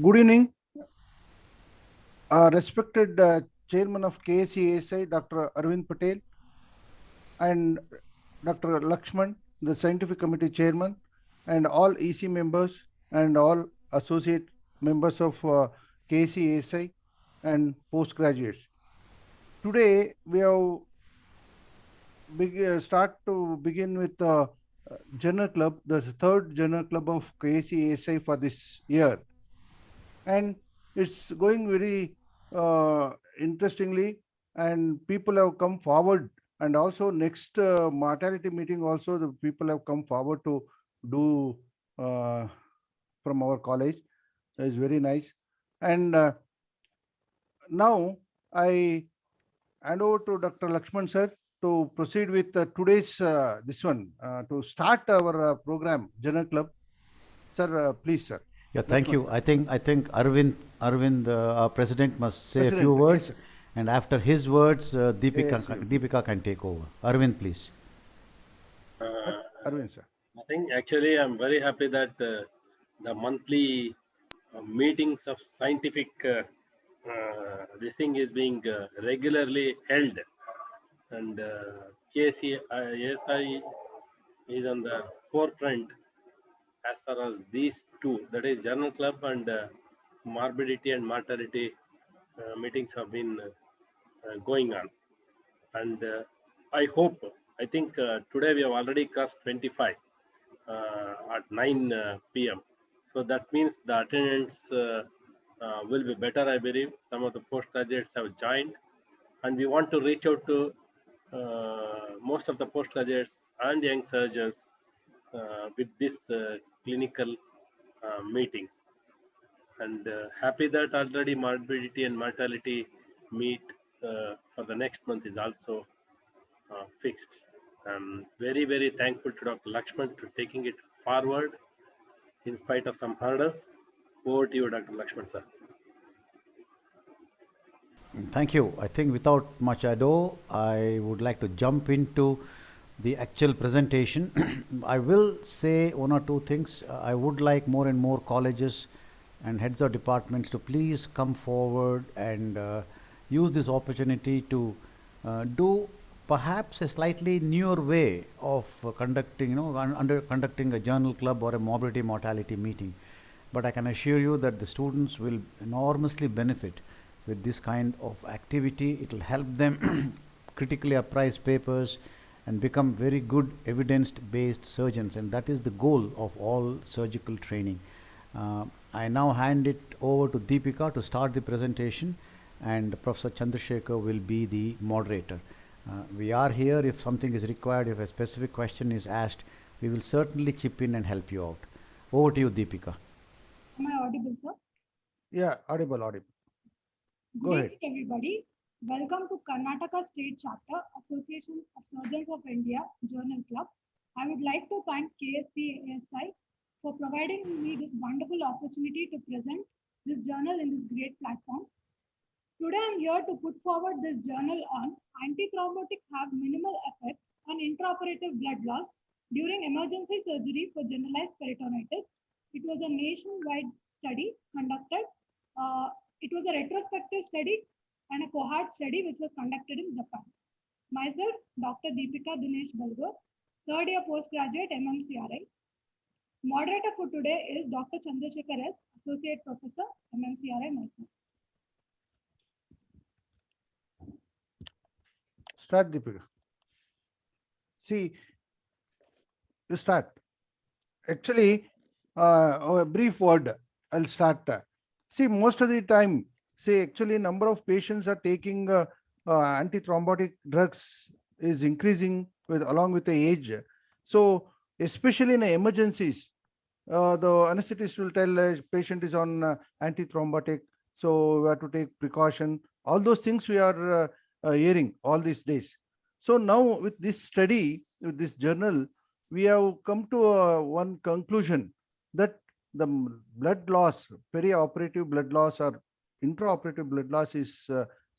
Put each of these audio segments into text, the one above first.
Good evening, respected Chairman of KSESI, Dr. Arvind Patel, and Dr. Lakshman, the Scientific Committee Chairman, and all EC members and all associate members of KSESI and postgraduates. Today, we have start to begin with the Journal Club, the third Journal Club of KSESI for this year. And it's going very interestingly, and people have come forward, and also next mortality meeting also the people have come forward to do uh, from our college. So it's very nice. And now I hand over to Dr. Lakshman sir to proceed with today's this one to start our program Journal Club. Sir, please, sir. Yeah, thank Lakshman you. sir. I think Arvind, our president, must say a few President, yes, words, sir. and after his words, Yes, you. Deepika can take over. Arvind, please. Arvind sir. Nothing. Actually, I'm very happy that the monthly meetings of scientific this thing is being regularly held, and KCSI is on the forefront as far as these two, that is Journal Club and morbidity and mortality meetings have been going on. And I hope, I think today we have already crossed 25 at 9 p.m. So that means the attendance will be better, I believe. Some of the postgraduates have joined, and we want to reach out to most of the postgraduates and young surgeons with this clinical meetings. And happy that already morbidity and mortality meet for the next month is also fixed. I'm very, very thankful to Dr. Lakshman to taking it forward in spite of some hurdles. Over to you, Dr. Lakshman, sir. Thank you. I think without much ado, I would like to jump into the actual presentation. I will say one or two things. I would like more and more colleges and heads of departments to please come forward and use this opportunity to do perhaps a slightly newer way of conducting, under conducting a journal club or a morbidity mortality meeting. But I can assure you that the students will enormously benefit with this kind of activity. It will help them critically appraise papers and become very good evidence-based surgeons, and that is the goal of all surgical training. I now hand it over to Deepika to start the presentation, and Professor Chandrasekhar will be the moderator. We are here if something is required, if a specific question is asked, we will certainly chip in and help you out. Over to you, Deepika. Am I audible, sir? Yeah, audible. Go Good ahead. evening, everybody. Welcome to Karnataka State Chapter, Association of Surgeons of India Journal Club. I would like to thank KSCASI for providing me this wonderful opportunity to present this journal in this great platform. Today, I'm here to put forward this journal on antithrombotics have minimal effect on intraoperative blood loss during emergency surgery for generalized peritonitis. It was a nationwide study conducted. It was a retrospective study and a cohort study which was conducted in Japan. Myself, Dr. Deepika Dinesh Balgur, third year postgraduate MMCRI. Moderator for today is Dr. Chandrasekhar S, Associate Professor, MMCRI, Mysore. Start, Deepika. See, you start. Actually, a brief word. I'll start. See, most of the time, see, actually, number of patients are taking antithrombotic drugs is increasing with along with the age. So, especially in emergencies, the anesthetist will tell a patient is on antithrombotic, so we have to take precaution. All those things we are hearing all these days. So now with this study, with this journal, we have come to one conclusion that the blood loss, perioperative blood loss or intraoperative blood loss is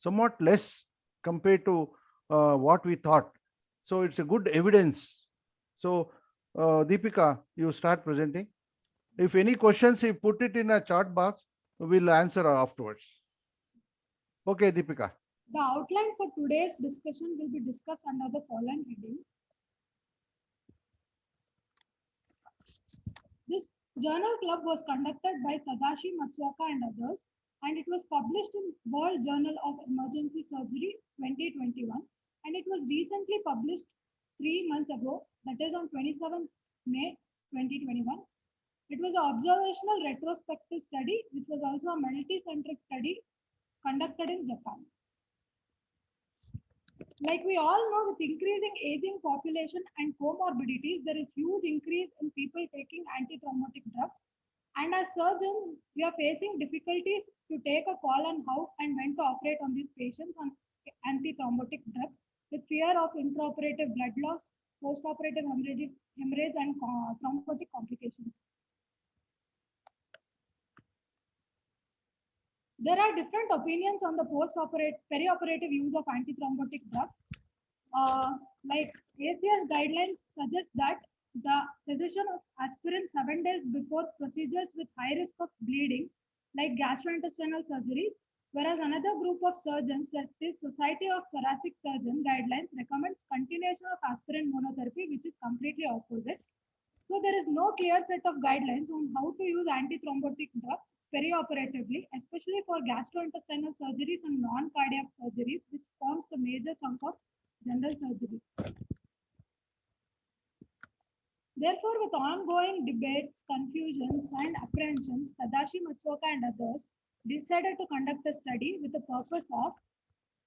somewhat less compared to what we thought. So it's a good evidence. So Deepika, you start presenting. If any questions, you put it in a chat box. we'll answer afterwards. Okay, Deepika. The outline for today's discussion will be discussed under the following headings. This journal club was conducted by Tadashi Matsuoka and others, and it was published in World Journal of Emergency Surgery 2021, and it was recently published 3 months ago, that is on 27th May 2021. It was an observational retrospective study, which was also a multi-centric study conducted in Japan. Like we all know, with increasing aging population and comorbidities, there is huge increase in people taking antithrombotic drugs. And as surgeons, we are facing difficulties to take a call on how and when to operate on these patients on antithrombotic drugs, with fear of intraoperative blood loss, postoperative hemorrhage and thrombotic complications. There are different opinions on the perioperative use of antithrombotic drugs. Like ACS guidelines suggest that the cessation of aspirin 7 days before procedures with high risk of bleeding, like gastrointestinal surgeries, whereas another group of surgeons, that is Society of Thoracic Surgeons guidelines, recommends continuation of aspirin monotherapy, which is completely opposite. So there is no clear set of guidelines on how to use antithrombotic drugs perioperatively, especially for gastrointestinal surgeries and non-cardiac surgeries, which forms the major chunk of general surgery. Therefore, with ongoing debates, confusions, and apprehensions, Tadashi Matsuoka and others decided to conduct a study with the purpose of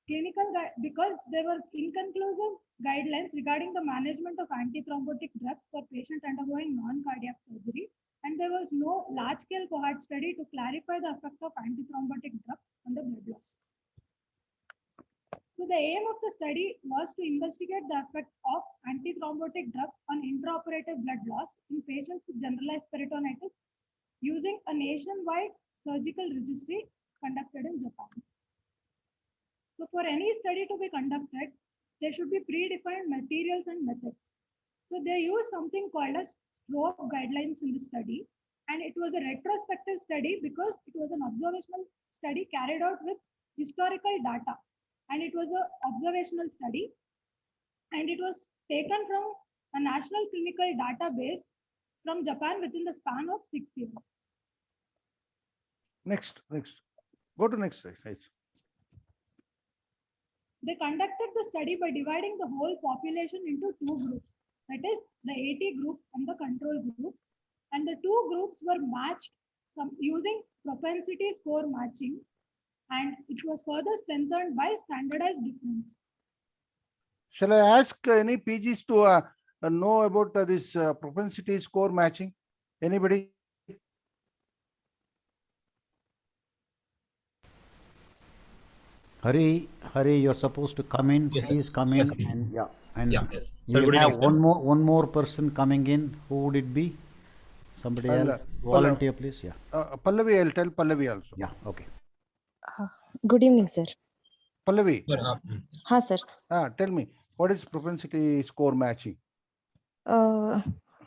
because there were inconclusive guidelines regarding the management of antithrombotic drugs for patients undergoing non-cardiac surgery, and there was no large-scale cohort study to clarify the effect of antithrombotic drugs on the blood loss. So the aim of the study was to investigate the effect of antithrombotic drugs on intraoperative blood loss in patients with generalized peritonitis using a nationwide surgical registry conducted in Japan. So for any study to be conducted, there should be predefined materials and methods. So they use something called as STROBE guidelines in the study. And it was a retrospective study because it was an observational study carried out with historical data. And it was an observational study. And it was taken from a national clinical database from Japan within the span of 6 years. Next. Go to next slide. Right. They conducted the study by dividing the whole population into 2 groups, that is the AT group and the control group. And the 2 groups were matched using propensity score matching, and it was further strengthened by standardized difference. Shall I ask any PGs to know about this propensity score matching? Anybody? Hari, you're supposed to come in. Yes, Please come in. yes, And yeah, and yes. we Sir, will good have evening, sir. one more person coming in. Who would it be? Somebody else? Volunteer, please. Yeah. Pallavi, I'll tell Pallavi also. Yeah. Okay. Good evening, sir. Pallavi, Ha, sir. tell me, what is propensity score matching? Sir,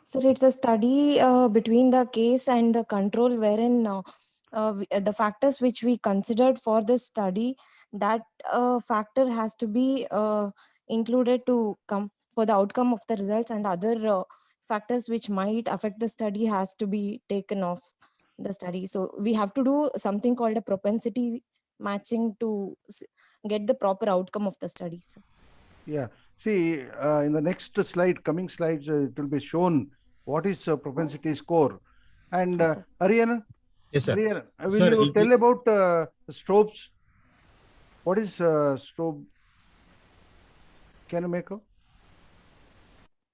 it's a study between the case and the control, wherein the factors which we considered for this study, that factor has to be included to come for the outcome of the results, and other factors which might affect the study has to be taken off the study. So we have to do something called a propensity matching to get the proper outcome of the study, sir. Yeah. See, in the next slide, coming slides, it will be shown what is propensity score. And Yes, sir. Ariana, Yes, sir. Ariana, will Sir, you tell about strobes? What is strobe? Can you make out?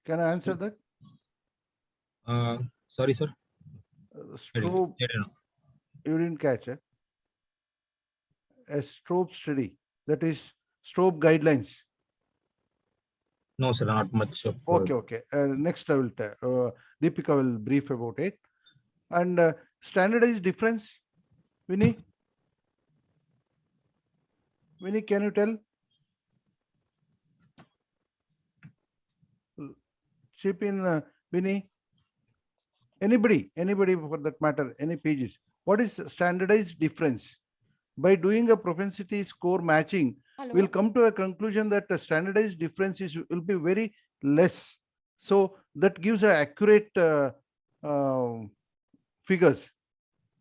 Can I answer that? Sorry, sir. Strobe, I don't know. you didn't catch it. A strobe study, that is strobe guidelines. No, sir, not much. Okay. Next, I will tell. Deepika will brief about it. And standardized difference, Vinny, can you tell? Chip in, Vinny. Anybody for that matter, any pages. What is standardized difference? By doing a propensity score matching, Hello. we'll come to a conclusion that the standardized difference will be very less. So that gives a accurate figures.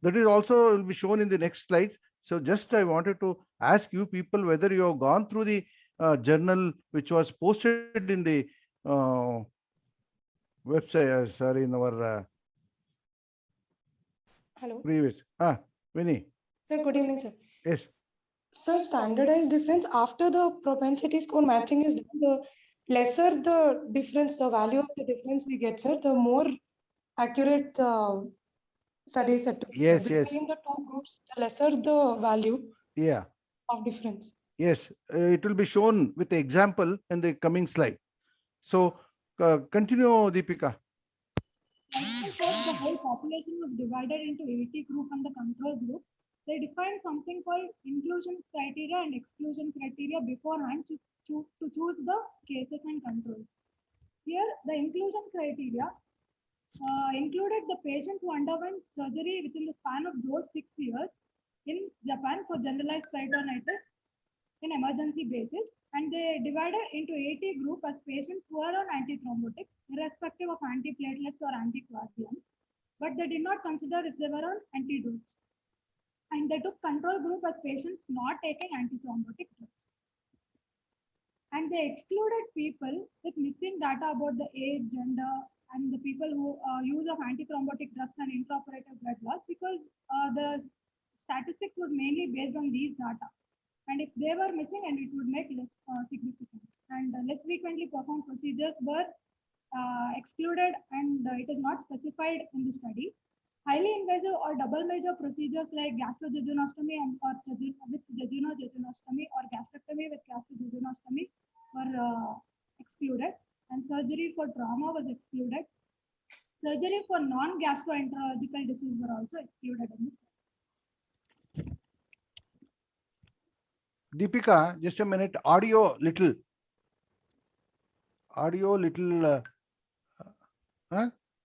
That is also will be shown in the next slide. So just I wanted to ask you people whether you have gone through the journal which was posted in the website, sorry, in our Hello. previous. Vinny. Sir, good evening, sir. Yes. Sir, standardized difference after the propensity score matching is done, the lesser the difference, the value of the difference we get, sir, the more accurate study is said to be. Sir. Yes, yes. Between the two groups, the lesser the value Yeah. of difference. Yes, it will be shown with the example in the coming slide. So continue, Deepika. First, the whole population was divided into 80 group and the control group. They defined something called inclusion criteria and exclusion criteria beforehand to choose the cases and controls. Here, the inclusion criteria included the patients who underwent surgery within the span of those 6 years in Japan for generalized peritonitis in emergency basis, and they divided into 80 group as patients who are on antithrombotics, irrespective of antiplatelets or anticoagulants, but they did not consider if they were on antidotes. And they took control group as patients not taking antithrombotic drugs. And they excluded people with missing data about the age, gender, and the people who use of antithrombotic drugs and intraoperative blood loss, because the statistics was mainly based on these data. And if they were missing, and it would make less significant. And less frequently performed procedures were excluded, and it is not specified in the study. Highly invasive or double major procedures like gastrojejunostomy and or with jejunostomy or gastrectomy with gastrojejunostomy were excluded, and surgery for trauma was excluded. Surgery for non-gastroenterological disease were also excluded in this study. Deepika, just a minute. Audio little.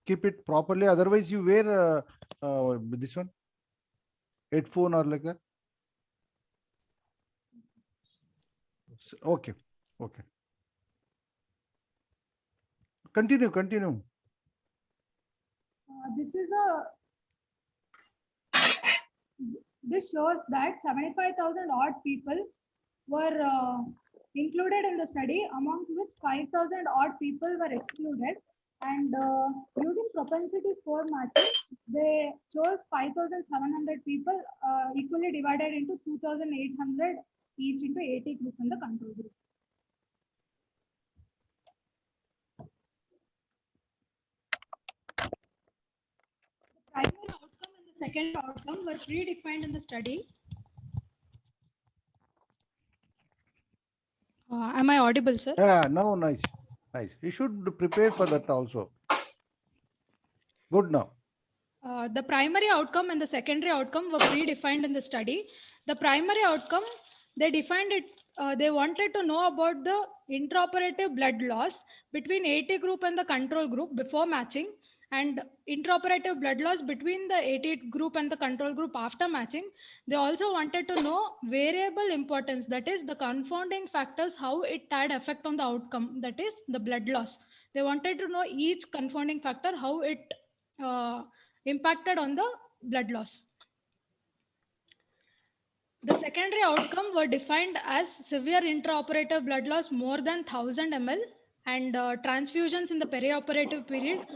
Keep it properly. Otherwise, you wear this one headphone or like that. Okay. Okay. Continue. This shows that 75,000 odd people were included in the study, among which 5,000 odd people were excluded. And using propensity score matching, they chose 5,700 people equally divided into 2,800 each into 80 group in the control group. The primary outcome and the secondary outcome were predefined in the study. Am I audible, sir? Yeah, no, nice. You should prepare for that also. Good now. The primary outcome and the secondary outcome were predefined in the study. The primary outcome, they defined it, they wanted to know about the intraoperative blood loss between 80 group and the control group before matching, and intraoperative blood loss between the 80 group and the control group after matching. They also wanted to know variable importance, that is the confounding factors, how it had effect on the outcome, that is the blood loss. They wanted to know each confounding factor, how it impacted on the blood loss. The secondary outcome were defined as severe intraoperative blood loss more than 1000 ml and transfusions in the perioperative period,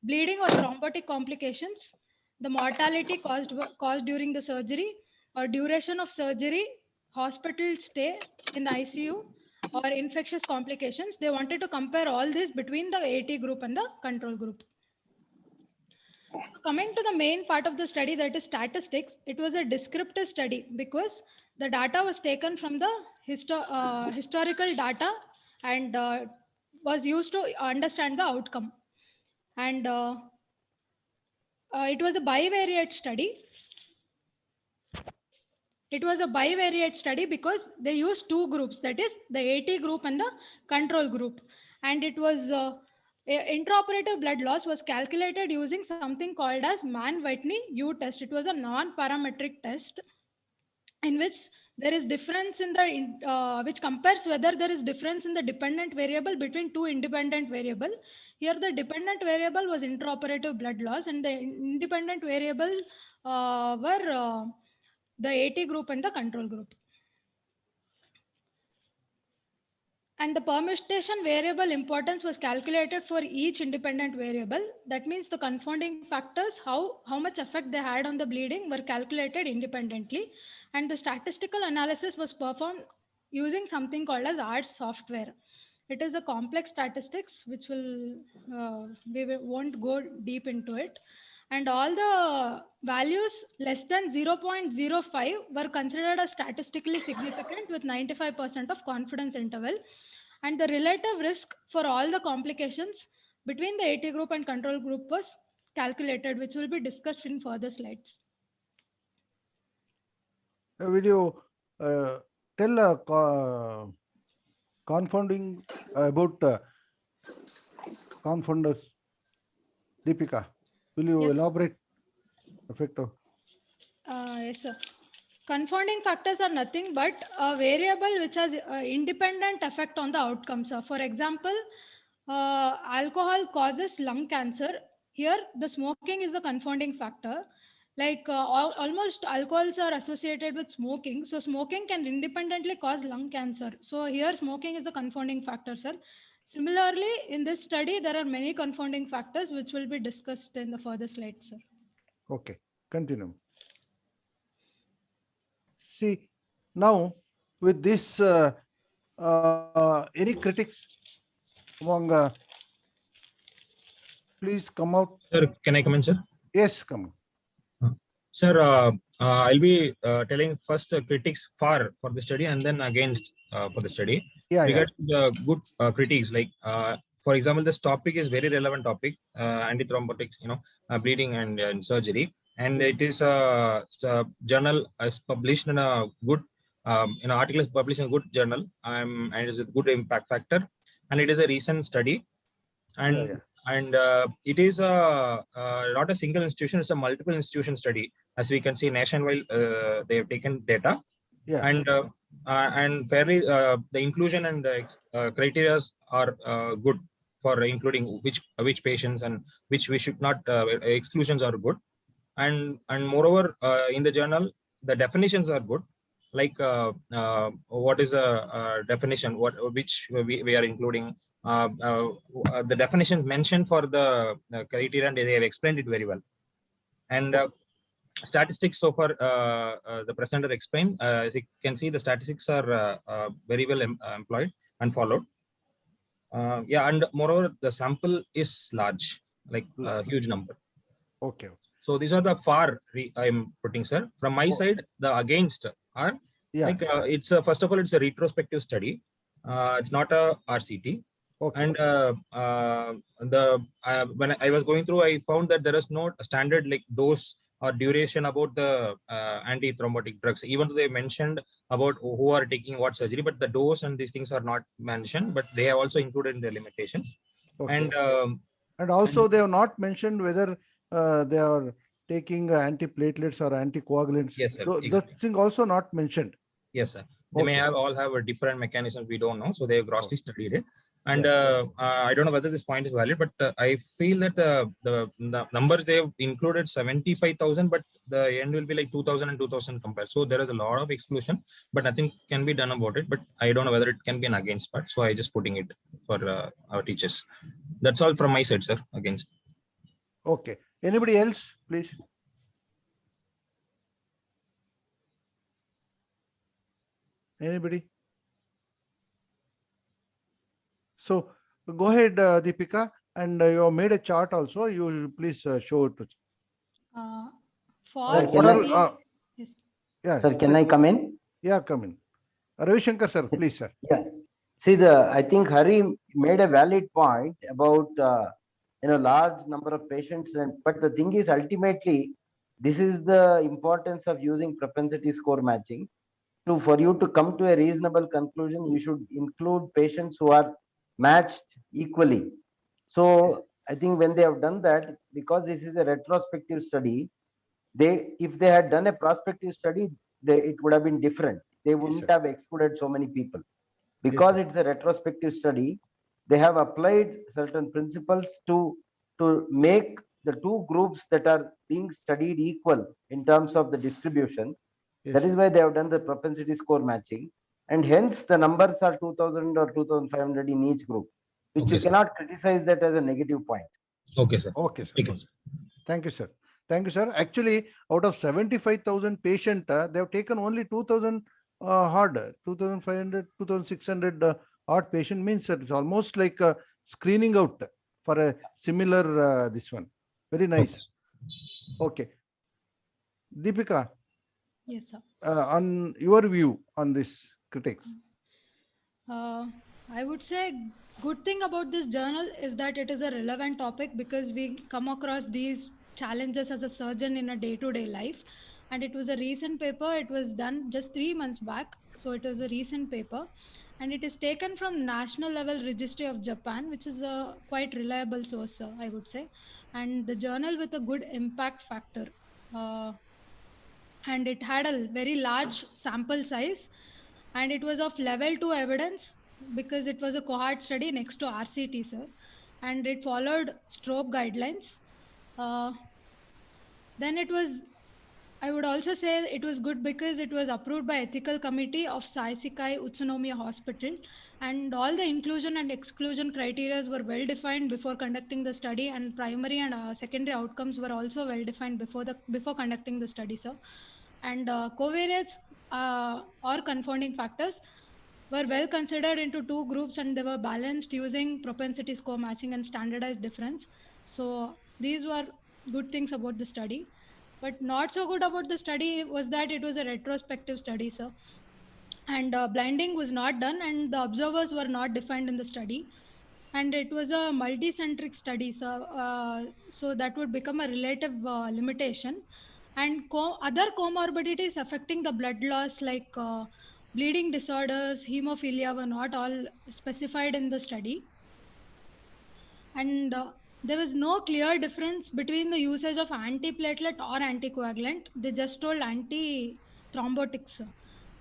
bleeding or thrombotic complications, the mortality caused during the surgery or duration of surgery, hospital stay in the ICU, or infectious complications. They wanted to compare all this between the 80 group and the control group. So coming to the main part of the study, that is statistics, it was a descriptive study because the data was taken from the historical data and was used to understand the outcome. And it was a bivariate study. It was a bivariate study because they used two groups, that is the 80 group and the control group. And it was Intraoperative blood loss was calculated using something called as Mann-Whitney U test. It was a non-parametric test in which there is difference in the which compares whether there is difference in the dependent variable between two independent variable. Here the dependent variable was intraoperative blood loss, and the independent variable were the AT group and the control group. And the permutation variable importance was calculated for each independent variable. That means the confounding factors, how much effect they had on the bleeding, were calculated independently. And the statistical analysis was performed using something called as ARTS software. It is a complex statistics, which we won't go deep into it. And all the values less than 0.05 were considered as statistically significant with 95% of confidence interval. And the relative risk for all the complications between the AT group and control group was calculated, which will be discussed in further slides. Will you tell confounding about confounders? Deepika, will you Yes. elaborate effect of? Yes, sir. Confounding factors are nothing but a variable which has independent effect on the outcome, sir. For example, alcohol causes lung cancer. Here, the smoking is a confounding factor. Like almost alcohols are associated with smoking. So smoking can independently cause lung cancer. So here smoking is a confounding factor, sir. Similarly, in this study, there are many confounding factors which will be discussed in the further slides, sir. Okay, continue. See, now with this, any critics among, please come out. Sir, can I come in, sir? Yes, come. Sir, I'll be telling first critics for the study and then against for the study. Yeah, We yeah. get the good critiques, like for example, this topic is very relevant topic, antithrombotics, bleeding and surgery, and it is a journal is published in a good article is published in a good journal, and it is a good impact factor, and it is a recent study, and Yeah. and it is not a single institution, it's a multiple institution study. As we can see, nationwide they have taken data, Yeah. And fairly the inclusion and the criteria are good for including which patients and which we should not exclusions are good, and moreover in the journal the definitions are good, like what is the definition, which we are including, the definitions mentioned for the criteria, and they have explained it very well. And statistics so far the presenter explained, as you can see, the statistics are very well employed and followed. Yeah, and moreover the sample is large, like a huge number. Okay. So these are the I'm putting, sir. From my side, the against are like it's first of all, it's a retrospective study. It's not a RCT. Okay. And when I was going through, I found that there is no standard like dose or duration about the antithrombotic drugs. Even though they mentioned about who are taking what surgery, but the dose and these things are not mentioned, but they have also included in their limitations. Okay. And also they have not mentioned whether they are taking antiplatelets or anticoagulants. Yes, sir. So Exactly. that thing also not mentioned. Yes, sir. They may all have a different mechanism, we don't know. So they have grossly studied it. And I don't know whether this point is valid, but I feel that the numbers they have included 75,000, but the end will be like 2,000 and 2,000 compared. So there is a lot of exclusion, but nothing can be done about it. But I don't know whether it can be an against part. So I just putting it for our teachers. That's all from my side, sir. Against. Okay. Anybody else, please? Anybody? So go ahead, Deepika, and you have made a chart also. You will please show it. For yes. Yeah. Sir, can I come in? Yeah, come in. Ravi Shankar, sir, please, sir. Yeah. See, I think Hari made a valid point about large number of patients, but the thing is, ultimately, this is the importance of using propensity score matching. For you to come to a reasonable conclusion, you should include patients who are matched equally. So I think when they have done that, because this is a retrospective study, if they had done a prospective study, it would have been different. They wouldn't sir. have excluded so many people. Yes, Because sir. it's a retrospective study, they have applied certain principles to make the two groups that are being studied equal in terms of the distribution. Yes, That is sir. why they have done the propensity score matching, and hence the numbers are 2000 or 2500 in each group, which Okay, you sir. cannot criticize that as a negative point. Okay, sir. Okay, sir. Take it. Okay. Thank you, sir. Thank you, sir. Actually, out of 75,000 patients, they have taken only 2,000 hard, 2,500, 2,600 odd patient means that it's almost like screening out for a similar this one. Very nice. Okay. Deepika, Yes, sir. on your view on this critics. I would say good thing about this journal is that it is a relevant topic because we come across these challenges as a surgeon in a day-to-day life. And it was a recent paper. It was done just 3 months back. So it was a recent paper. And it is taken from National Level Registry of Japan, which is a quite reliable source, I would say. And the journal with a good impact factor. And it had a very large sample size, and it was of level 2 evidence because it was a cohort study next to RCT, sir, and it followed stroke guidelines. Then it was, I would also say it was good because it was approved by ethical committee of Saisikai Utsunomiya Hospital, and all the inclusion and exclusion criteria were well defined before conducting the study, and primary and secondary outcomes were also well defined before conducting the study, sir. And covariates or confounding factors were well considered into two groups, and they were balanced using propensity score matching and standardized difference. So these were good things about the study. But not so good about the study was that it was a retrospective study, sir. And blinding was not done, and the observers were not defined in the study. And it was a multicentric study, so that would become a relative limitation. And other comorbidities affecting the blood loss, like bleeding disorders, hemophilia, were not all specified in the study. And there was no clear difference between the usage of antiplatelet or anticoagulant. They just told antithrombotics.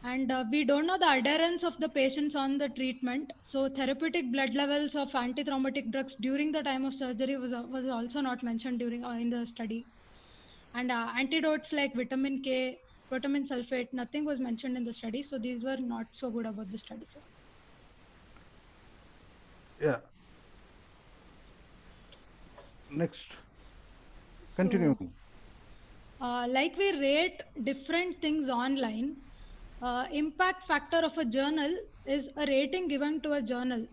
And we don't know the adherence of the patients on the treatment. So therapeutic blood levels of antithrombotic drugs during the time of surgery was also not mentioned during in the study. And antidotes like vitamin K, protamine sulfate, nothing was mentioned in the study. So these were not so good about the study, sir. Yeah. Next. Continue. Like we rate different things online, impact factor of a journal is a rating given to a journal.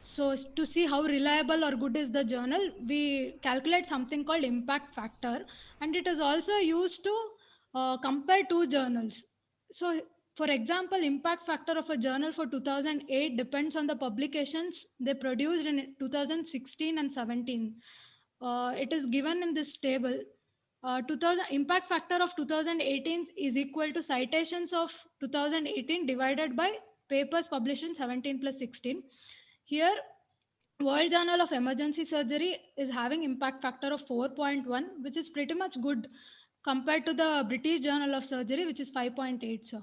So to see how reliable or good is the journal, we calculate something called impact factor, and it is also used to compare two journals. So for example, impact factor of a journal for 2008 depends on the publications they produced in 2016 and 17. It is given in this table. 2000 impact factor of 2018 is equal to citations of 2018 divided by papers published in 17 plus 16. Here, World Journal of Emergency Surgery is having impact factor of 4.1, which is pretty much good compared to the British Journal of Surgery, which is 5.8, sir.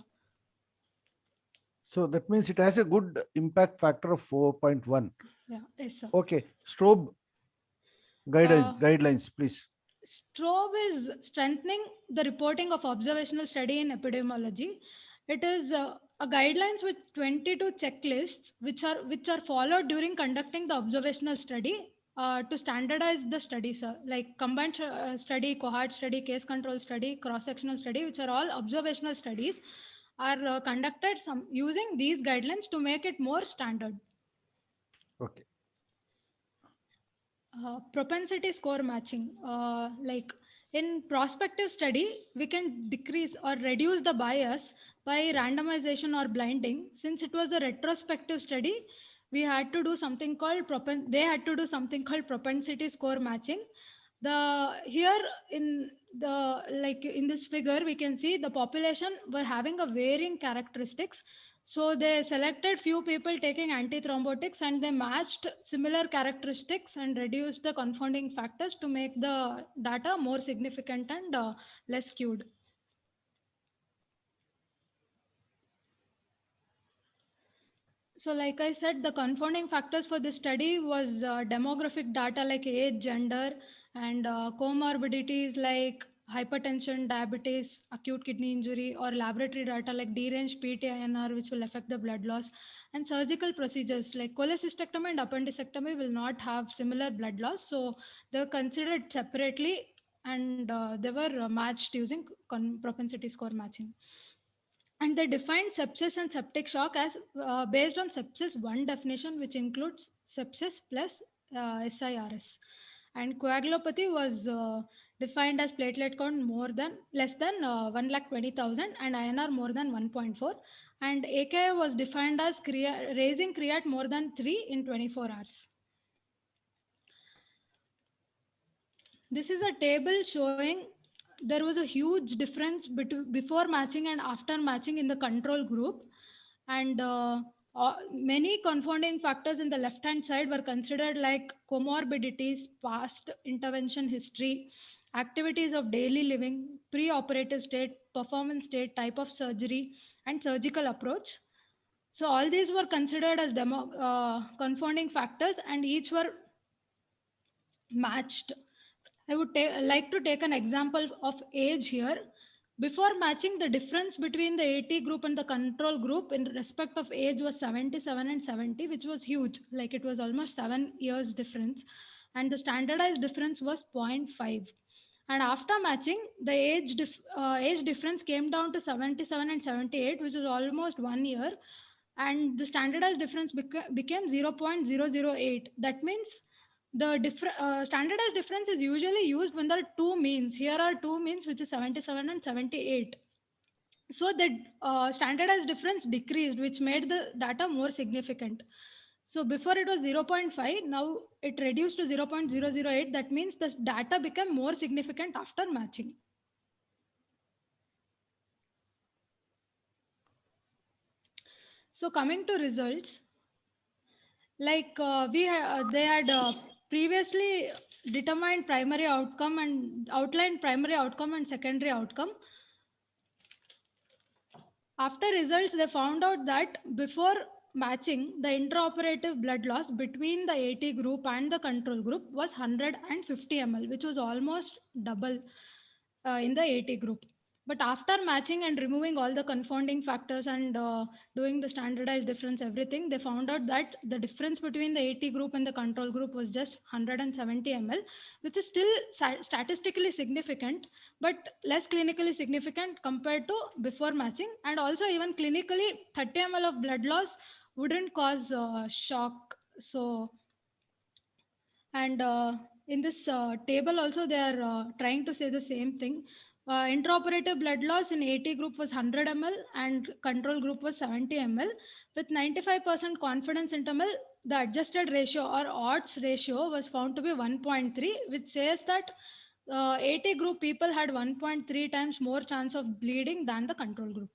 So that means it has a good impact factor of 4.1. Yeah, yes, sir. Okay. Strobe guidelines, please. STROBE is strengthening the reporting of observational study in epidemiology. It is a guidelines with 22 checklists which are followed during conducting the observational study to standardize the studies, like combined study, cohort study, case control study, cross-sectional study, which are all observational studies, are conducted using these guidelines to make it more standard. Okay. Propensity score matching, like in prospective study, we can decrease or reduce the bias by randomization or blinding. Since it was a retrospective study, we had to do something called they had to do something called propensity score matching. Here in the, like in this figure, we can see the population were having a varying characteristics. So they selected few people taking antithrombotics and they matched similar characteristics and reduced the confounding factors to make the data more significant and less skewed. So like I said, the confounding factors for this study was demographic data like age, gender, and comorbidities like hypertension, diabetes, acute kidney injury, or laboratory data like deranged PTINR, which will affect the blood loss, and surgical procedures like cholecystectomy and appendicectomy will not have similar blood loss. So they were considered separately and they were matched using propensity score matching. And they defined sepsis and septic shock as based on sepsis 1 definition, which includes sepsis plus SIRS. And coagulopathy was defined as platelet count less than 1,20,000 and INR more than 1.4. And AKI was defined as raising creat more than 3 in 24 hours. This is a table showing there was a huge difference before matching and after matching in the control group. And many confounding factors in the left hand side were considered like comorbidities, past intervention history, activities of daily living, pre-operative state, performance state, type of surgery, and surgical approach. So all these were considered as confounding factors and each were matched. I would like to take an example of age here. Before matching, the difference between the AT group and the control group in respect of age was 77 and 70, which was huge. Like it was almost 7 years difference. And the standardized difference was 0.5. And after matching, the age difference came down to 77 and 78, which is almost 1 year. And the standardized difference became 0.008. That means the standardized difference is usually used when there are two means. Here are two means, which is 77 and 78. So the standardized difference decreased, which made the data more significant. So before it was 0.5, now it reduced to 0.008. That means the data became more significant after matching. So coming to results, like they had previously determined primary outcome and outlined primary outcome and secondary outcome. After results, they found out that before matching, the intraoperative blood loss between the AT group and the control group was 150 ml, which was almost double in the AT group. But after matching and removing all the confounding factors and doing the standardized difference, everything, they found out that the difference between the AT group and the control group was just 170 ml, which is still statistically significant, but less clinically significant compared to before matching. And also even clinically, 30 ml of blood loss wouldn't cause shock. So, and in this table also, they are trying to say the same thing. Intraoperative blood loss in AT group was 100 ml and control group was 70 ml. With 95% confidence interval, the adjusted ratio or odds ratio was found to be 1.3, which says that AT group people had 1.3 times more chance of bleeding than the control group.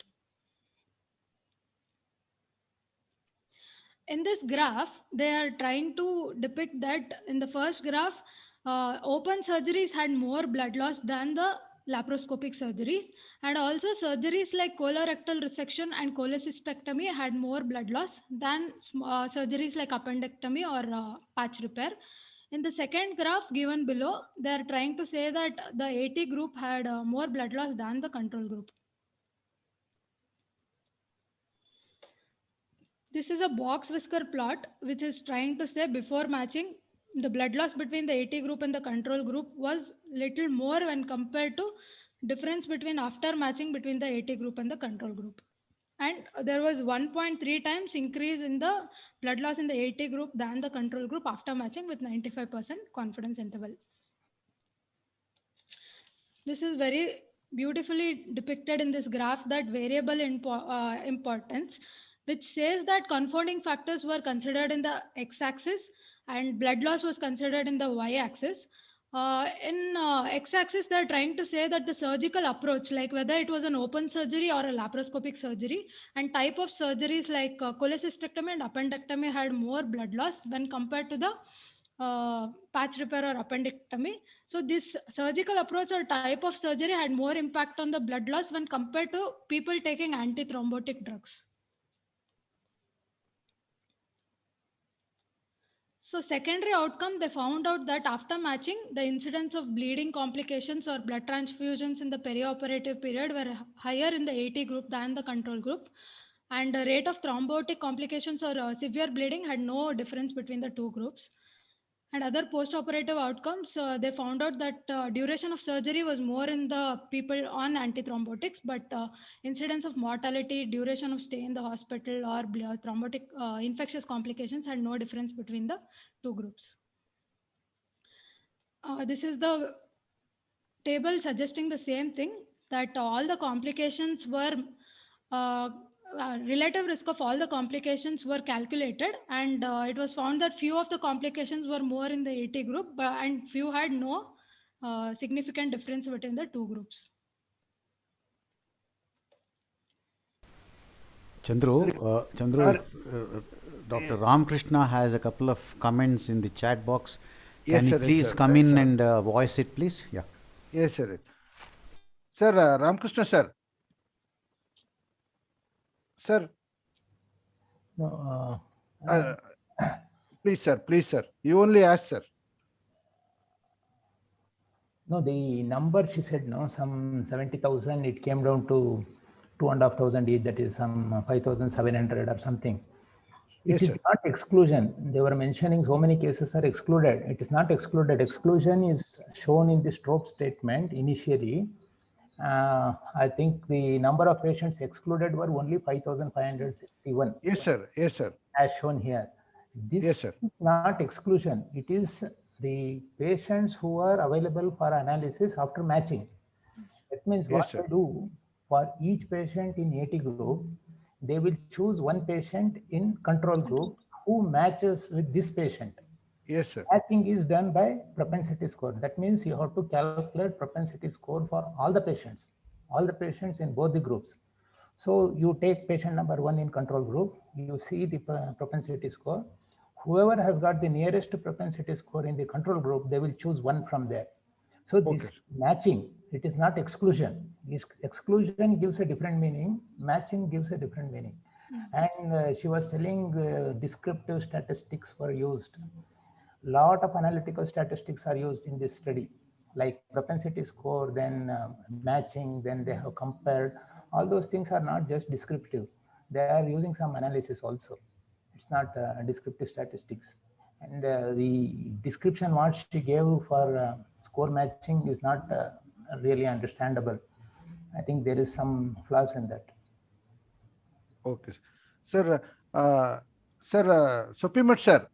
In this graph, they are trying to depict that in the first graph, open surgeries had more blood loss than the laparoscopic surgeries, and also surgeries like colorectal resection and cholecystectomy had more blood loss than surgeries like appendectomy or patch repair. In the second graph given below, they are trying to say that the AT group had more blood loss than the control group. This is a box whisker plot, which is trying to say before matching, the blood loss between the AT group and the control group was little more when compared to difference between after matching between the AT group and the control group. And there was 1.3 times increase in the blood loss in the AT group than the control group after matching with 95% confidence interval. This is very beautifully depicted in this graph, that variable importance, which says that confounding factors were considered in the x-axis and blood loss was considered in the y-axis. In x-axis, they're trying to say that the surgical approach, like whether it was an open surgery or a laparoscopic surgery, and type of surgeries like cholecystectomy and appendectomy had more blood loss when compared to the patch repair or appendectomy. So this surgical approach or type of surgery had more impact on the blood loss when compared to people taking antithrombotic drugs. So secondary outcome, they found out that after matching, the incidence of bleeding complications or blood transfusions in the perioperative period were higher in the AT group than the control group. And the rate of thrombotic complications or severe bleeding had no difference between the two groups. And other post-operative outcomes, they found out that duration of surgery was more in the people on antithrombotics, but incidence of mortality, duration of stay in the hospital, or thrombotic infectious complications had no difference between the two groups. This is the table suggesting the same thing, that all the complications were relative risk of all the complications were calculated, and it was found that few of the complications were more in the AT group, and few had no significant difference between the two groups. Chandru, Dr. Ramkrishna has a couple of comments in the chat box. Yes, Can you sir, please yes, sir. come Yes, in sir. and voice it, please? Yeah. Yes, sir. Sir, Ramkrishna, sir. Sir, No, please, sir. Please, sir. You only ask, sir. no, the number she said, no, some 70,000, it came down to 2,500 each, that is some 5,700 or something. Yes, It is sir. not exclusion. They were mentioning so many cases are excluded. It is not excluded. Exclusion is shown in the stroke statement initially. I think the number of patients excluded were only 5,561. Yes, sir. Yes, sir. As shown here. This Yes, sir. is not exclusion. It is the patients who are available for analysis after matching. That means what Yes, sir. they do for each patient in AT group, they will choose one patient in control group who matches with this patient. Yes, sir. Matching is done by propensity score. That means you have to calculate propensity score for all the patients in both the groups. So you take patient number 1 in control group, you see the propensity score. Whoever has got the nearest propensity score in the control group, they will choose one from there. So this matching, it is not exclusion. Exclusion gives a different meaning, matching gives a different meaning. And she was telling descriptive statistics were used. Lot of analytical statistics are used in this study, like propensity score, then matching, then they have compared. All those things are not just descriptive. They are using some analysis also. It's not descriptive statistics. And the description what she gave for score matching is not really understandable. I think there is some flaws in that. Okay. Sir, Sopimat sir.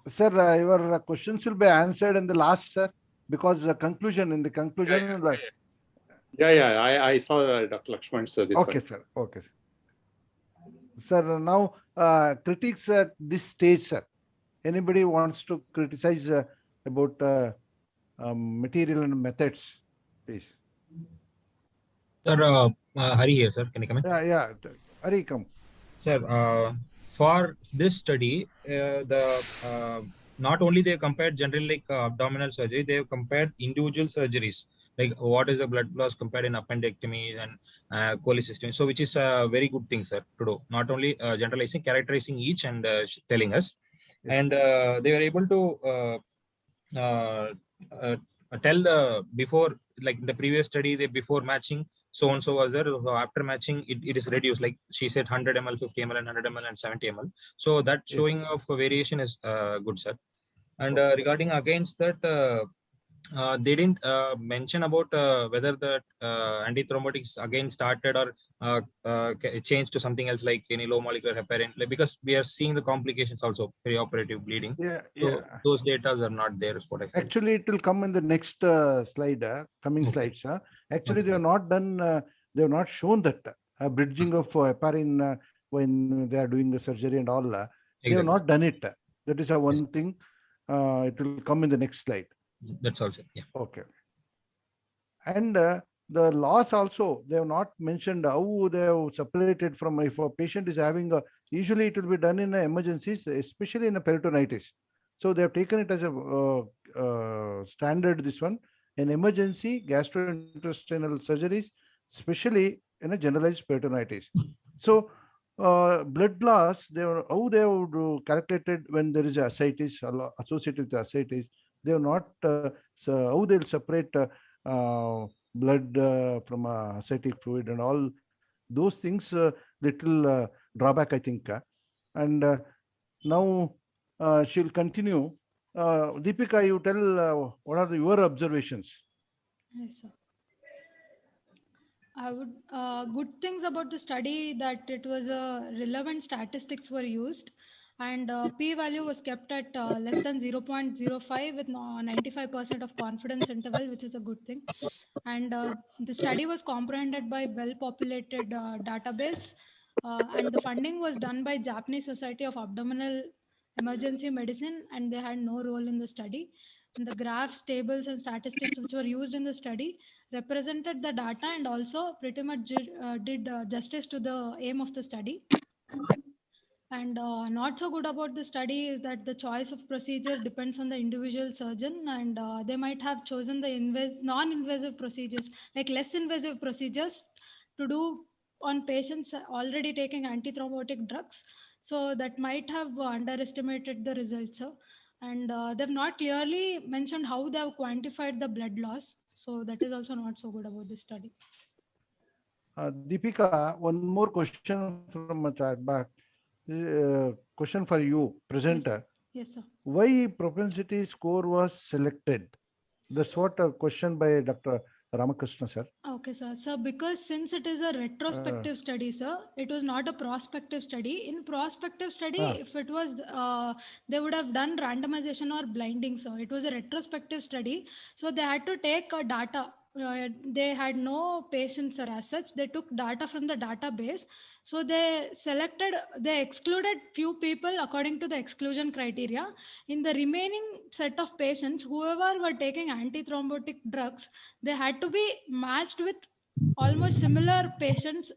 Sir, your questions will be answered in the last, sir, because the conclusion, in the conclusion. I saw Dr. Lakshman, sir. Okay, sir. Okay. Sir, now critics at this stage, sir. Anybody wants to criticize about material and methods, please? Sir, Hari here, sir. Can you come in? Yeah. Hari, come. Sir, for this study, not only they compared general like abdominal surgery, they have compared individual surgeries, like what is the blood loss compared in appendectomy and cholecystectomy. So which is a very good thing, sir, to do. Not only generalizing, characterizing each and telling us. Yes. And they were able to tell the before, like the previous study, they before matching, so and so was there. So after matching, it is reduced. Like she said, 100 ml, 50 ml, and 100 ml and 70 ml. So that showing of variation is good, sir. And regarding against that, they didn't mention about whether the antithrombotics again started or changed to something else, like any low molecular heparin, like, because we are seeing the complications also, perioperative bleeding. So those data are not there, is what I feel. Actually, it will come in the next slide, coming slides. Actually, they have not done, they have not shown that bridging of heparin when they are doing the surgery and all. They have not done it. That is one thing. It will come in the next slide. That's also, yeah. Okay. And the loss also, they have not mentioned how they have separated from, if a patient is having usually it will be done in emergencies, especially in a peritonitis. So they have taken it as a standard, this one, in emergency gastrointestinal surgeries, especially in a generalized peritonitis. So blood loss, how they would calculated when there is ascites associated with ascites. They have not, so how they'll separate blood from ascitic fluid and all those things, little drawback, I think. And now she'll continue. Deepika, you tell what are your observations? Yes, sir. I would, good things about the study that it was relevant statistics were used, and p-value was kept at less than 0.05 with 95% of confidence interval, which is a good thing. And the study was comprehended by well-populated database, and the funding was done by Japanese Society of Abdominal Emergency Medicine, and they had no role in the study. And the graphs, tables, and statistics which were used in the study represented the data and also pretty much did justice to the aim of the study. And not so good about the study is that the choice of procedure depends on the individual surgeon, and they might have chosen the non-invasive procedures, like less invasive procedures to do on patients already taking antithrombotic drugs. So that might have underestimated the results. Sir. And they've not clearly mentioned how they have quantified the blood loss. So that is also not so good about this study. Deepika, one more question from a chat back. Question for you, presenter. Yes, sir. Why propensity score was selected? That's what a question by Dr. Ramakrishna, sir. Okay, sir. So because since it is a retrospective study, sir, it was not a prospective study. In prospective study, if it was, they would have done randomization or blinding, sir. It was a retrospective study. So they had to take data. They had no patients, sir, as such. They took data from the database. So they excluded few people according to the exclusion criteria. In the remaining set of patients, whoever were taking antithrombotic drugs, they had to be matched with almost similar patients.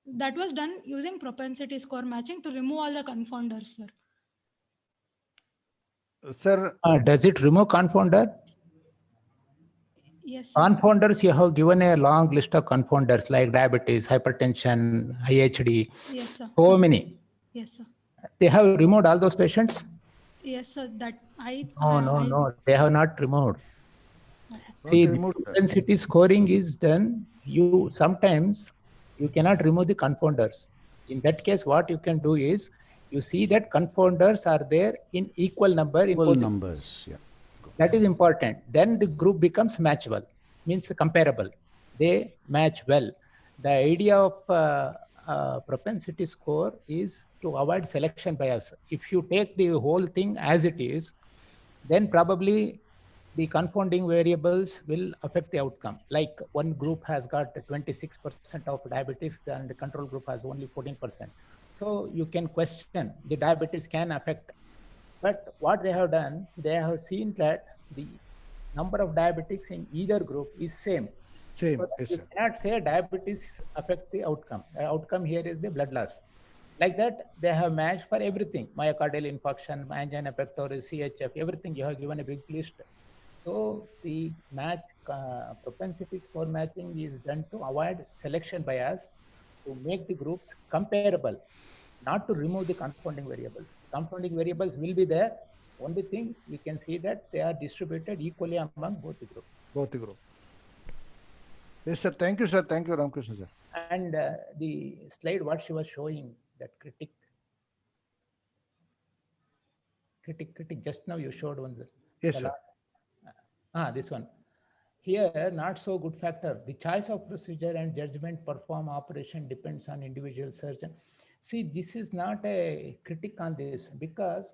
That was done using propensity score matching to remove all the confounders, sir. Sir, Does it remove confounder? Yes, sir. Confounders, you have given a long list of confounders like diabetes, hypertension, IHD. Yes, sir. So many. Yes, sir. They have removed all those patients? Yes, sir. That No, they have not removed. See, the propensity scoring is done. Sometimes you cannot remove the confounders. In that case, what you can do is you see that confounders are there in equal number. Equal numbers, yeah. That is important. Then the group becomes matchable, means comparable. They match well. The idea of propensity score is to avoid selection bias. If you take the whole thing as it is, then probably the confounding variables will affect the outcome. Like one group has got 26% of diabetes and the control group has only 14%. So you can question the diabetes can affect. But what they have done, they have seen that the number of diabetics in either group is same. Same. So Yes, you sir. cannot say diabetes affect the outcome. The outcome here is the blood loss. Like that, they have matched for everything: myocardial infarction, angina pectoris, CHF, everything. You have given a big list. So the match propensity score matching is done to avoid selection bias, to make the groups comparable, not to remove the confounding variables. Confounding variables will be there. Only thing we can see that they are distributed equally among both the groups. Both the group. Yes, sir. Thank you, sir. Thank you, Ramakrishna, sir. And the slide what she was showing, that critic, just now you showed one. Yes, sir. This one. Here, not so good factor. The choice of procedure and judgment perform operation depends on individual surgeon. See, this is not a critic on this, because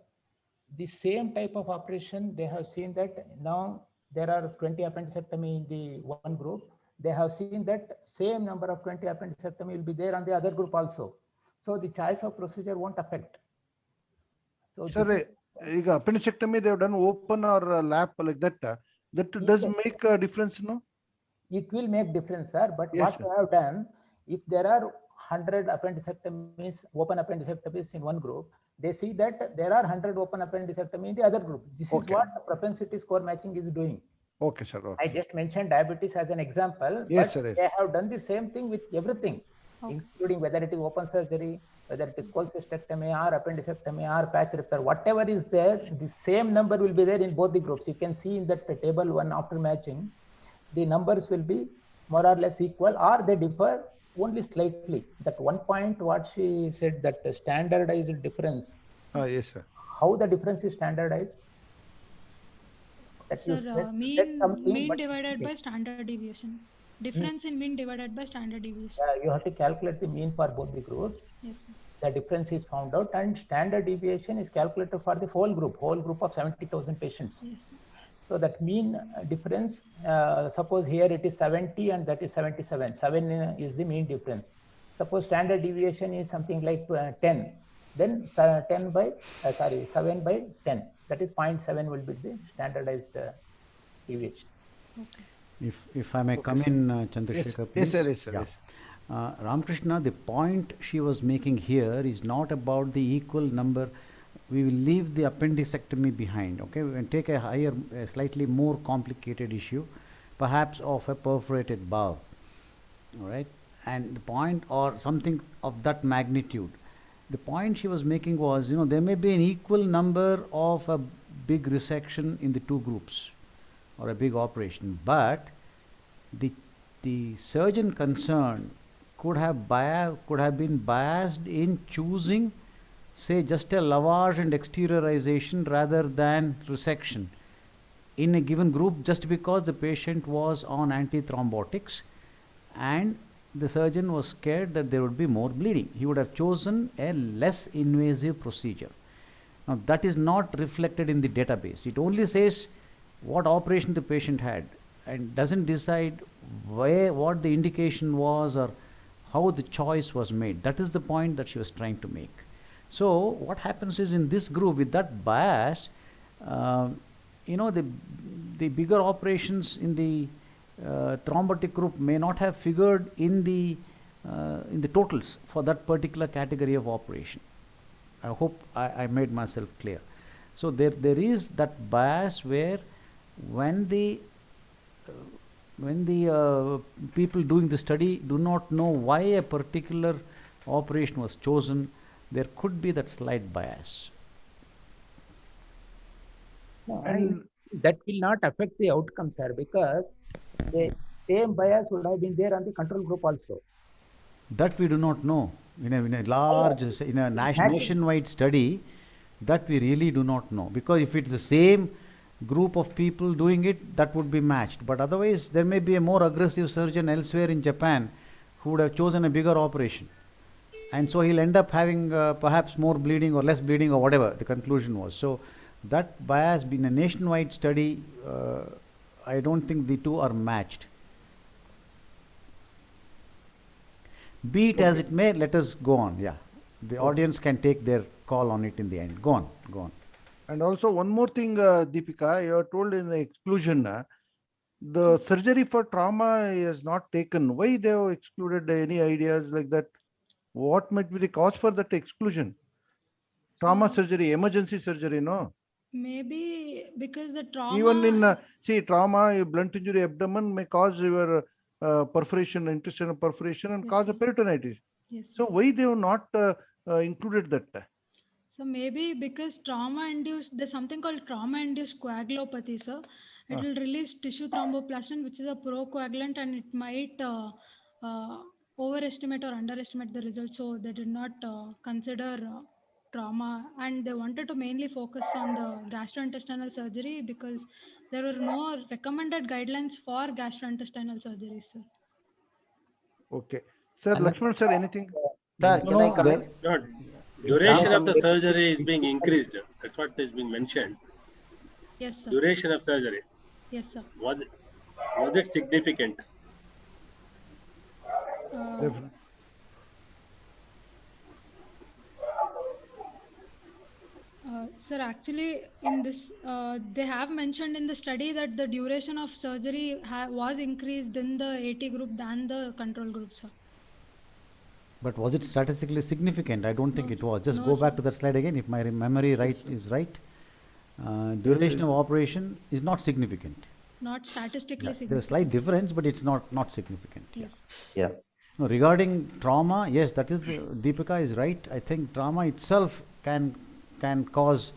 the same type of operation, they have seen that now there are 20 appendectomy in the one group. They have seen that same number of 20 appendectomy will be there on the other group also. So the choice of procedure won't affect. So Sir, appendectomy, they have done open or lap like that. That does Yes. make a difference, no? It will make difference, sir. But Yes, what sir. we have done, if there are 100 appendectomies, open appendectomies in one group, they see that there are 100 open appendectomy in the other group. This is Okay. what the propensity score matching is doing. Okay, sir. Okay. I just mentioned diabetes as an example, Yes, but sir, yes. they have done the same thing with everything, Okay. including whether it is open surgery, whether it is cholecystectomy or appendectomy or patch repair, whatever is there, the same number will be there in both the groups. You can see in that table one after matching, the numbers will be more or less equal, or they differ only slightly. That 1 point what she said, that the standardized difference, Yes, sir. how the difference is standardized? That you Sir, said something, mean but divided by standard deviation. Difference in mean divided by standard deviation. you have to calculate the mean for both the groups. Yes, sir. The difference is found out, and standard deviation is calculated for the whole group of 70,000 patients. Yes, sir. So that mean difference, suppose here it is 70 and that is 77. 7 is the mean difference. Suppose standard deviation is something like 10. Then 7 by 10. That is 0.7 will be the standardized deviation. Okay. If I may come in, Chandrasekhar, Yes, please. sir, yes, sir. Yeah. Yes. Ramakrishna, the point she was making here is not about the equal number. We will leave the appendectomy behind, okay? We can take a slightly more complicated issue, perhaps of a perforated valve, all right? And the point, or something of that magnitude. The point she was making was, there may be an equal number of a big resection in the two groups, or a big operation, but the surgeon concerned could have been biased in choosing, say, just a lavage and exteriorization rather than resection in a given group, just because the patient was on antithrombotics and the surgeon was scared that there would be more bleeding. He would have chosen a less invasive procedure. Now that is not reflected in the database. It only says what operation the patient had and doesn't decide what the indication was or how the choice was made. That is the point that she was trying to make. So what happens is, in this group with that bias, the bigger operations in the thrombotic group may not have figured in the totals for that particular category of operation. I hope I made myself clear. So there is that bias where when the people doing the study do not know why a particular operation was chosen, there could be that slight bias. No, and that will not affect the outcome, sir, because the same bias would have been there on the control group also. That we do not know. In a large, in a nationwide study, that we really do not know. Because if it's the same group of people doing it, that would be matched. But otherwise, there may be a more aggressive surgeon elsewhere in Japan who would have chosen a bigger operation. And so he'll end up having perhaps more bleeding or less bleeding or whatever the conclusion was. So that bias, being a nationwide study, I don't think the two are matched. Be it as it may, let us go on. Yeah, the audience can take their call on it in the end. Go on. And also one more thing, Deepika, you are told in the exclusion, the surgery for trauma is not taken. Why they have excluded? Any ideas like that? What might be the cause for that exclusion? Trauma surgery, emergency surgery, no? Maybe because the trauma. Even in trauma, blunt injury abdomen may cause your perforation, intestinal perforation, and Yes, cause a sir. peritonitis. Yes, So sir. why they have not included that? So maybe because there's something called trauma-induced coagulopathy, sir. It will release tissue thromboplastin, which is a procoagulant, and it might overestimate or underestimate the results. So they did not consider trauma, and they wanted to mainly focus on the gastrointestinal surgery because there were no recommended guidelines for gastrointestinal surgery, sir. Okay. Sir, Lakshman sir, anything? Sir, can I come in? No, duration of the surgery is being increased. That's what is being mentioned. Yes, sir. Duration of surgery. Yes, sir. Was it significant? Sir, actually, in this, they have mentioned in the study that the duration of surgery was increased in the AT group than the control group, sir. But was it statistically significant? I don't think No, it was. Just no, go back sir. to that slide again, if my memory is right. Duration of operation is not significant. Not statistically There's a significant. slight difference, but it's not significant. Yes. Yeah. No, regarding trauma, yes, that is Deepika is right. I think trauma itself can cause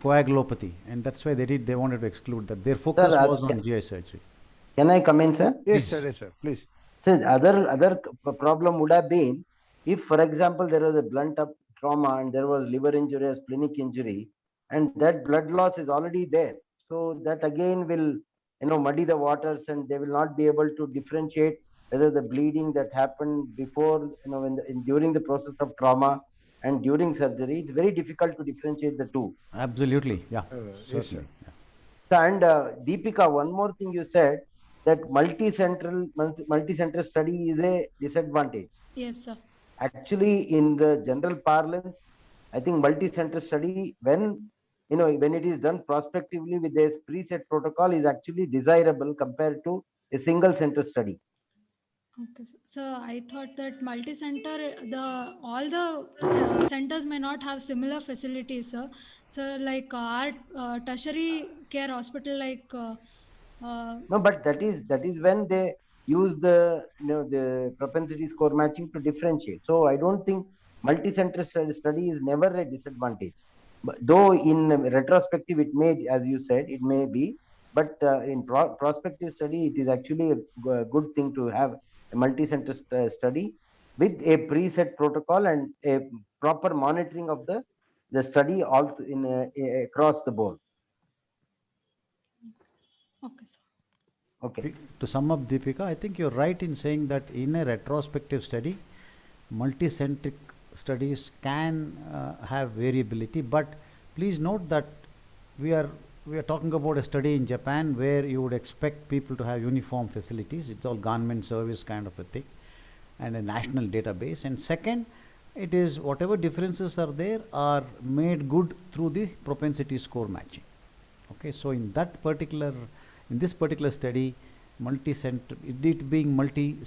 coagulopathy, and that's why they wanted to exclude that. Their focus was on GI surgery. Can I come in, sir? Yes, sir, yes, sir, please. So other problem would have been if, for example, there was a blunt up trauma and there was liver injury or splenic injury, and that blood loss is already there. So that again will muddy the waters, and they will not be able to differentiate whether the bleeding that happened before during the process of trauma and during surgery. It's very difficult to differentiate the two. Absolutely, yeah, Yes, certainly. sir. Yeah. And Deepika, one more thing you said, that multi-center study is a disadvantage. Yes, sir. Actually, in the general parlance, I think multi-center study, when it is done prospectively with a preset protocol, is actually desirable compared to a single center study. Okay, so I thought that multi-center, all the centers may not have similar facilities, sir. So like our tertiary care hospital, like No, but that is when they use the propensity score matching to differentiate. So I don't think multi-center study is never a disadvantage. But though in retrospective it may, as you said, it may be, but in prospective study it is actually a good thing to have a multi-center study with a preset protocol and a proper monitoring of the study also in across the board. okay, sir. Okay. To sum up, Deepika, I think you're right in saying that in a retrospective study, multicentric studies can have variability, but please note that we are talking about a study in Japan where you would expect people to have uniform facilities. It's all government service kind of a thing, and a national database. And second, it is whatever differences are there are made good through the propensity score matching. Okay, so in this particular study, multi-center, it being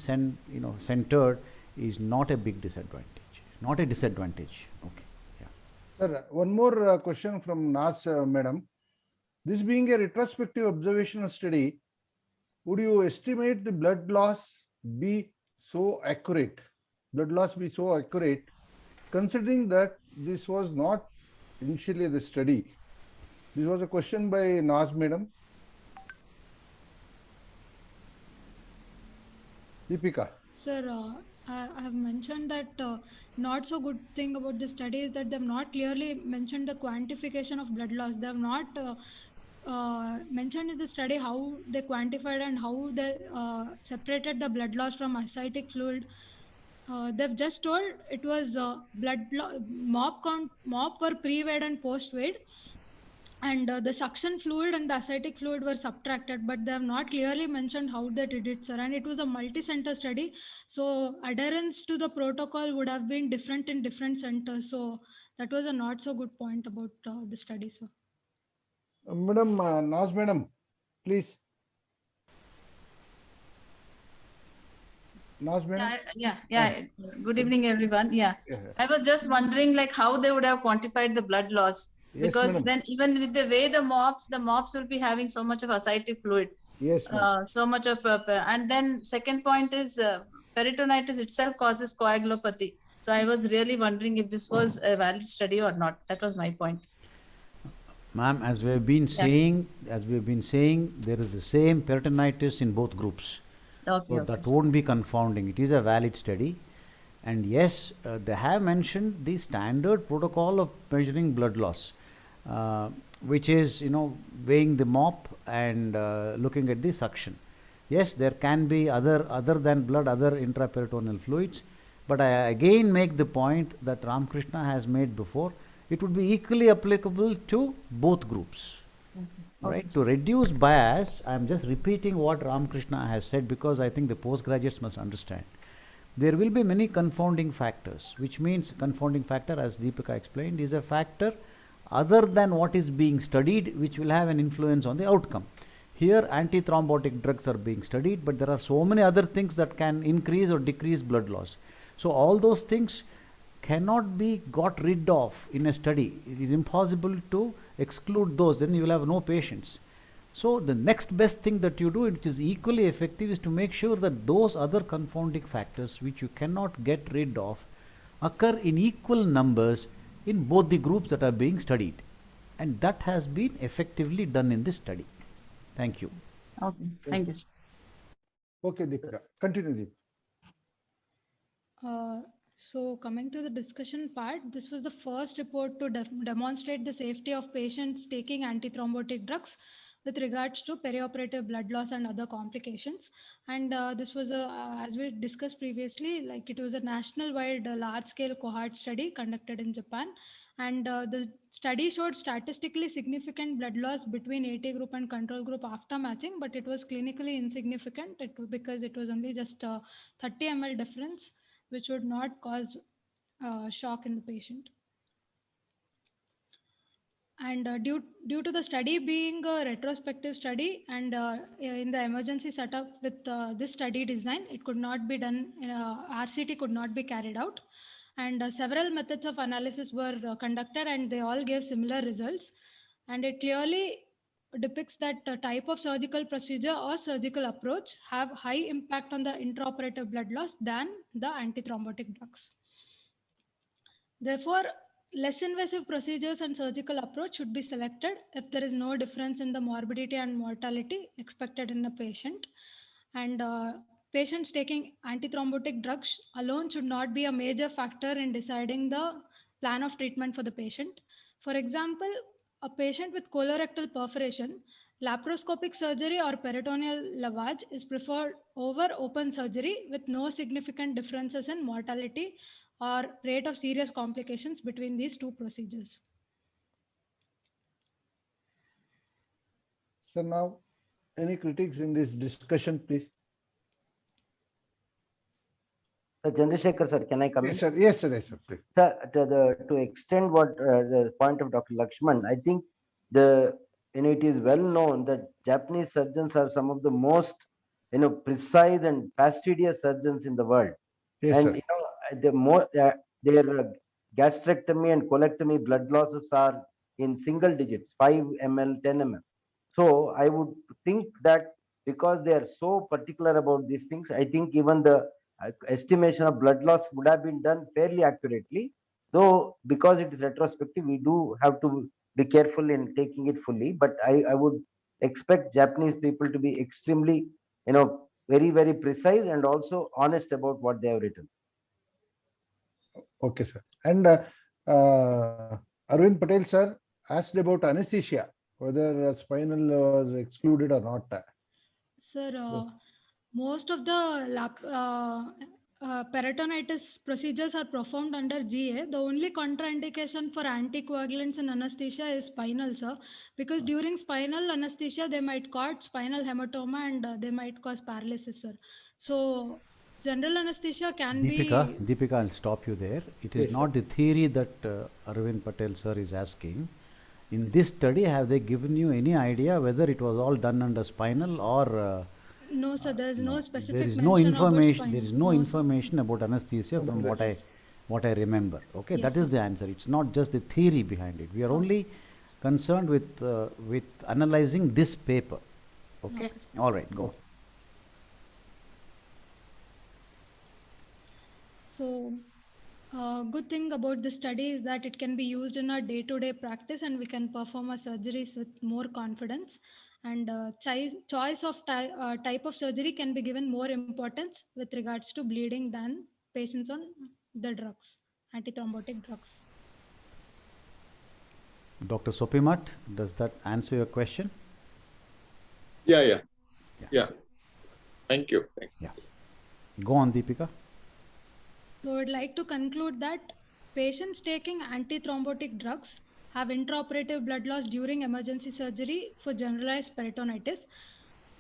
centered is not a big disadvantage, not a disadvantage. Okay, yeah. Sir, one more question from Nas madam. This being a retrospective observational study, would you estimate the blood loss be so accurate? Blood loss be so accurate, considering that this was not initially the study. This was a question by Naz madam. Deepika. Sir, I have mentioned that not so good thing about this study is that they have not clearly mentioned the quantification of blood loss. They have not mentioned in the study how they quantified and how they separated the blood loss from ascitic fluid. They've just told it was MOP were pre-weighed and post-weighed, and the suction fluid and the ascitic fluid were subtracted, but they have not clearly mentioned how they did it, sir. And it was a multi-center study, so adherence to the protocol would have been different in different centers. So that was a not so good point about the study, sir. Madam, Naz madam, please. Naz madam. Yeah. Good evening, everyone. Yeah. I was just wondering like how they would have quantified the blood loss. Yes, Because madam. then even with the way the mops will be having so much of ascitic fluid. Yes, ma'am. So much of, and then second point is peritonitis itself causes coagulopathy. So I was really wondering if this was a valid study or not. That was my point. Ma'am, as we have been saying, there is the same peritonitis in both groups. Okay, So that won't be confounding. It is a valid study. And yes, they have mentioned the standard protocol of measuring blood loss, which is, weighing the MOP and looking at the suction. Yes, there can be other than blood, other intraperitoneal fluids. But I again make the point that Ramakrishna has made before. It would be equally applicable to both groups. Right? To reduce bias, I am just repeating what Ramakrishna has said because I think the postgraduates must understand. There will be many confounding factors, which means confounding factor, as Deepika explained, is a factor other than what is being studied, which will have an influence on the outcome. Here antithrombotic drugs are being studied, but there are so many other things that can increase or decrease blood loss. So all those things cannot be got rid of in a study. It is impossible to exclude those, then you will have no patients. So the next best thing that you do, which is equally effective, is to make sure that those other confounding factors which you cannot get rid of occur in equal numbers in both the groups that are being studied. And that has been effectively done in this study. Thank you. Okay, thank you. Sir. Okay, Deepika, continue, Deep. So coming to the discussion part, this was the first report to demonstrate the safety of patients taking antithrombotic drugs with regards to perioperative blood loss and other complications. And this was as we discussed previously, like it was a national-wide large-scale cohort study conducted in Japan. And the study showed statistically significant blood loss between AT group and control group after matching, but it was clinically insignificant because it was only just a 30 ml difference, which would not cause shock in the patient. And due to the study being a retrospective study and in the emergency setup with this study design, it could not be done, RCT could not be carried out. And several methods of analysis were conducted and they all gave similar results. And it clearly depicts that type of surgical procedure or surgical approach have high impact on the intraoperative blood loss than the antithrombotic drugs. Therefore, less invasive procedures and surgical approach should be selected if there is no difference in the morbidity and mortality expected in a patient. And patients taking antithrombotic drugs alone should not be a major factor in deciding the plan of treatment for the patient. For example, a patient with colorectal perforation, laparoscopic surgery or peritoneal lavage is preferred over open surgery with no significant differences in mortality or rate of serious complications between these two procedures. So now, any critics in this discussion, please? Chandrasekhar sir, can I come in? Yes, sir. Yes, sir. Yes, sir. Please. Sir, to extend what the point of Dr. Lakshman, I think it is well known that Japanese surgeons are some of the most precise and fastidious surgeons in the world. Yes, and sir. The more their gastrectomy and colectomy blood losses are in single digits, 5 ml, 10 ml. So I would think that because they are so particular about these things, I think even the estimation of blood loss would have been done fairly accurately. Though because it is retrospective, we do have to be careful in taking it fully. But I would expect Japanese people to be extremely, very, very precise and also honest about what they have written. Okay, sir. And Arvind Patel, sir, asked about anesthesia, whether spinal was excluded or not. Sir, most of the peritonitis procedures are performed under GA. The only contraindication for anticoagulants in anesthesia is spinal, sir, because during spinal anesthesia, they might cause spinal hematoma and they might cause paralysis, sir. So general anesthesia can Deepika, I'll stop you there. It is Yes, not the theory that Arvind Patel sir is asking. In this study, have they given you any idea whether it was all done under spinal or no, sir, there is no specific there is mention no information. about There is no spinal. information about anesthesia from what I remember. Okay, Yes, that is sir. the answer. It's not just the theory behind it. We are only concerned with analyzing this paper. Okay, all right, go. So, good thing about this study is that it can be used in our day-to-day practice and we can perform our surgeries with more confidence. And choice of type of surgery can be given more importance with regards to bleeding than patients on the drugs, antithrombotic drugs. Dr. Sopimat, does that answer your question? Yeah. Thank you. Yeah. Go on, Deepika. So I'd like to conclude that patients taking antithrombotic drugs have intraoperative blood loss during emergency surgery for generalized peritonitis,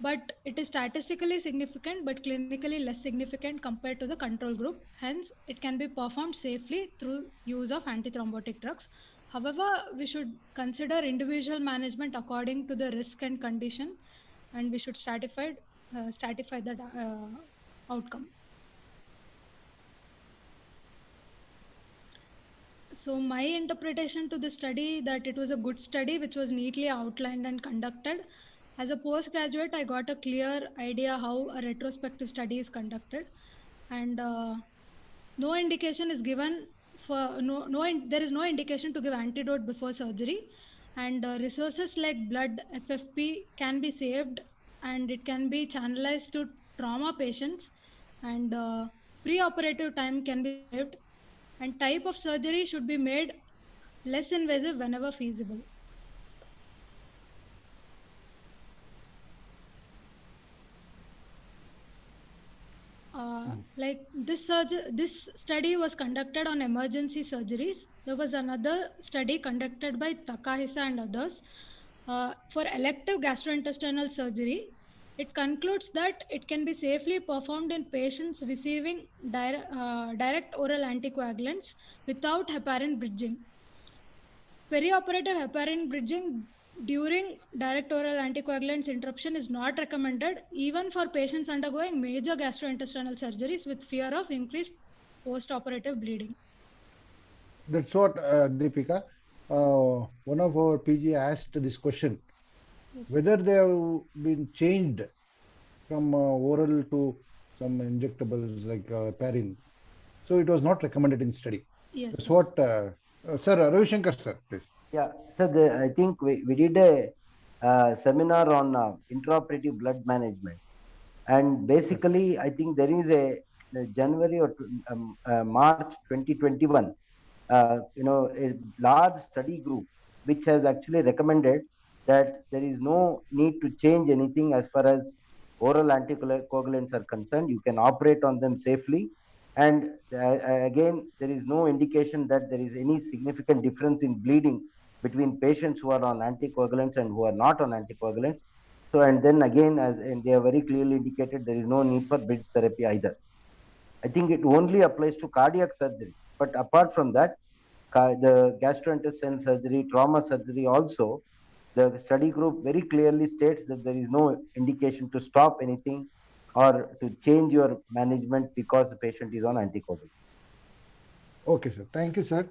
but it is statistically significant but clinically less significant compared to the control group. Hence, it can be performed safely through use of antithrombotic drugs. However, we should consider individual management according to the risk and condition, and we should stratify that outcome. So my interpretation to the study that it was a good study which was neatly outlined and conducted. As a postgraduate, I got a clear idea how a retrospective study is conducted, and no indication is given for there is no indication to give antidote before surgery, and resources like blood, FFP can be saved, and it can be channelized to trauma patients, and pre-operative time can be saved, and type of surgery should be made less invasive whenever feasible. Like this study was conducted on emergency surgeries. There was another study conducted by Takahisa and others for elective gastrointestinal surgery. It concludes that it can be safely performed in patients receiving direct oral anticoagulants without heparin bridging. Perioperative heparin bridging during direct oral anticoagulants interruption is not recommended even for patients undergoing major gastrointestinal surgeries with fear of increased post-operative bleeding. That's what, Deepika, one of our PG asked this question, Yes. whether they have been changed from oral to some injectables like heparin. So it was not recommended in study. Yes. That's what, sir, Ravi Shankar, sir, please. Yeah, so I think we did a seminar on intraoperative blood management, and basically I think there is a January or March 2021, a large study group which has actually recommended that there is no need to change anything as far as oral anticoagulants are concerned. You can operate on them safely. And again, there is no indication that there is any significant difference in bleeding between patients who are on anticoagulants and who are not on anticoagulants. So, and then again, and they have very clearly indicated, there is no need for bridge therapy either. I think it only applies to cardiac surgery. But apart from that, the gastrointestinal surgery, trauma surgery also, the study group very clearly states that there is no indication to stop anything or to change your management because the patient is on anticoagulants. Okay, sir. Thank you, sir.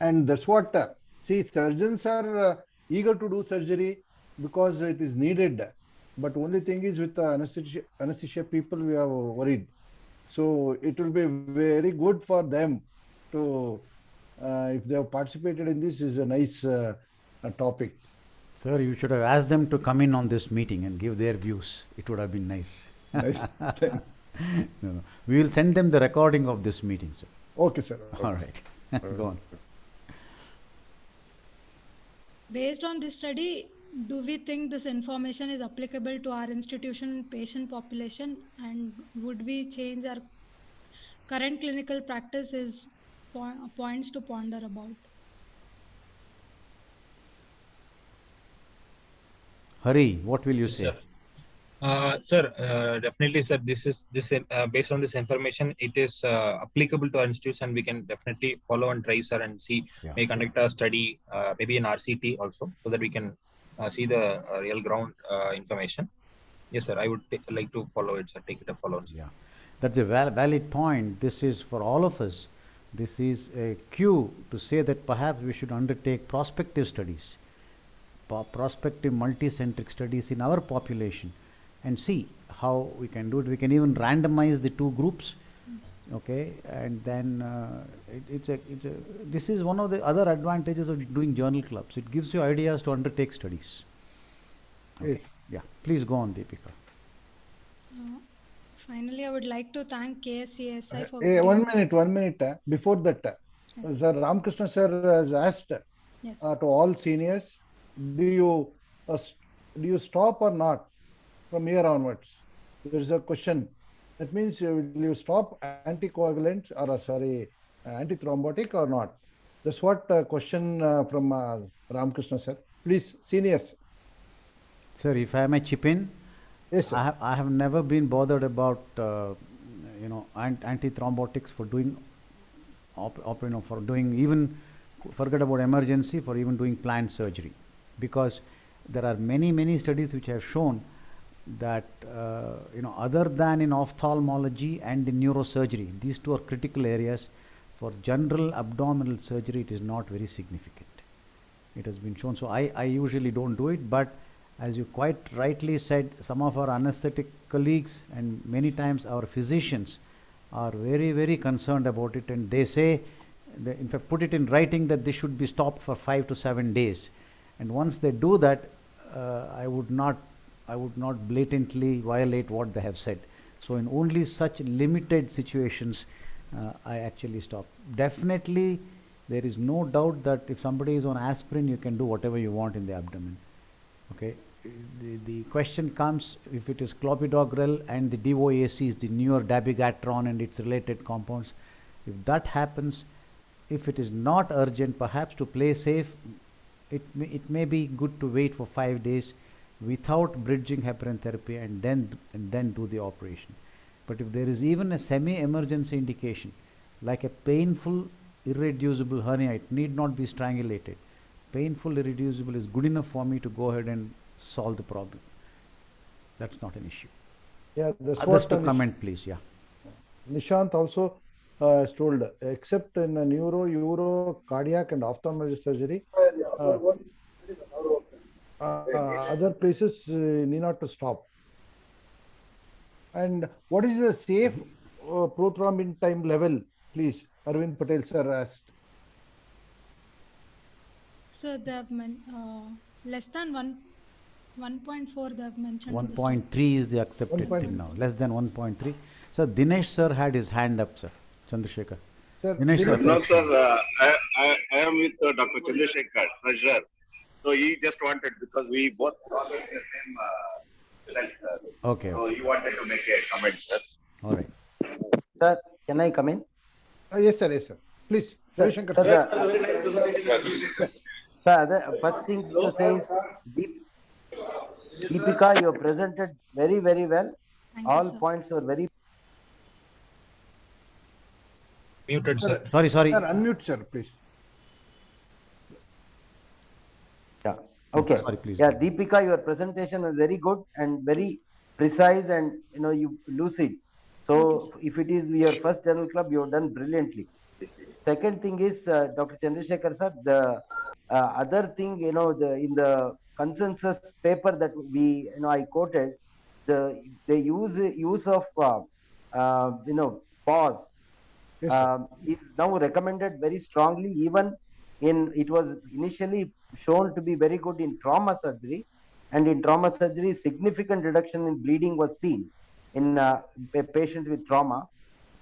And that's what, see, surgeons are eager to do surgery because it is needed. But only thing is with the anesthesia people, we are worried. So it will be very good for them to, if they have participated in this, is a nice topic. Sir, you should have asked them to come in on this meeting and give their views. It would have been nice. Nice. No. We will send them the recording of this meeting, sir. Okay, sir. All right. Go on. Based on this study, do we think this information is applicable to our institution patient population, and would we change our current clinical practice? Is points to ponder about. Hari, what will you say? Sir, definitely, sir. This based on this information, it is applicable to our institution. We can definitely follow and try, sir, and see. Yeah. May conduct a study, maybe in RCT also, so that we can see the real ground information. Yes, sir. I would like to follow it, sir. Take it a follow. Sir. Yeah, that's a valid point. This is for all of us. This is a cue to say that perhaps we should undertake prospective studies, prospective multicentric studies in our population, and see how we can do it. We can even randomize the two groups, okay, and then this is one of the other advantages of doing journal clubs. It gives you ideas to undertake studies. Okay. Yes. Yeah, please go on, Deepika. Finally, I would like to thank KSCSI for. 1 minute. Before that, Sir Ramakrishna sir has asked Yes. to all seniors, do you stop or not from here onwards? There is a question. That means will you stop anticoagulants or antithrombotic or not? That's what question from Ramakrishna sir. Please, seniors. Sir, if I may chip in, Yes, sir. I have never been bothered about antithrombotics for doing for doing even forget about emergency for even doing planned surgery, because there are many studies which have shown that other than in ophthalmology and in neurosurgery, these two are critical areas. For general abdominal surgery, it is not very significant. It has been shown. So I usually don't do it, but as you quite rightly said, some of our anesthetic colleagues and many times our physicians are very concerned about it, and they say, they in fact put it in writing that this should be stopped for 5 to 7 days. And once they do that, I would not blatantly violate what they have said. So in only such limited situations, I actually stop. Definitely, there is no doubt that if somebody is on aspirin, you can do whatever you want in the abdomen. Okay. The question comes if it is clopidogrel and the DOAC is the newer dabigatran and its related compounds. If that happens, if it is not urgent, perhaps to play safe, it may be good to wait for 5 days without bridging heparin therapy and then do the operation. But if there is even a semi-emergency indication, like a painful irreducible hernia, it need not be strangulated. Painful irreducible is good enough for me to go ahead and solve the problem. That's not an issue. Yeah, that's Others what to comment, please. Yeah. Nishant also has told, except in neuro, uro, cardiac and ophthalmology surgery, other places need not to stop. And what is the safe prothrombin time level, please? Arvind Patel sir asked. So they have less than 1.4 they have mentioned. 1.3 is the accepted thing now. Less than 1.3. So Dinesh sir had his hand up, sir. Chandrasekhar. Sir, Dinesh sir. No, sir. I am with Dr. Chandrasekhar, treasurer. So he just wanted, because we both follow the same result, sir. Okay. So he wanted to make a comment, sir. All right. Sir, can I come in? Yes, sir. Yes, sir. Please. Sir, Shankar, sir, the first thing to say is, Deepika, you have presented very well. All points were very Muted, sir. Sorry. Sir, unmute, sir, please. Yeah. Okay. Sorry, please. Yeah, Deepika, your presentation was very good and very precise, and you lucid. So if it is your first journal club, you have done brilliantly. Second thing is, Dr. Chandrasekhar sir, the other thing, in the consensus paper that I quoted, the use of pause is now recommended very strongly. Even it was initially shown to be very good in trauma surgery, and in trauma surgery, significant reduction in bleeding was seen in patients with trauma.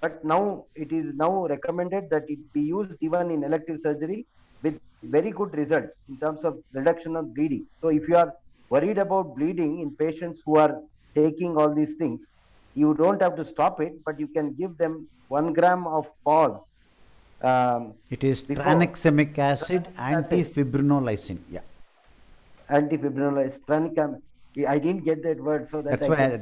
But now it is now recommended that it be used even in elective surgery with very good results in terms of reduction of bleeding. So if you are worried about bleeding in patients who are taking all these things, you don't have to stop it, but you can give them 1 gram of pause. It is tranexamic acid, antifibrinolysin. Yeah. Antifibrinolysin. I didn't get that word, so that's why I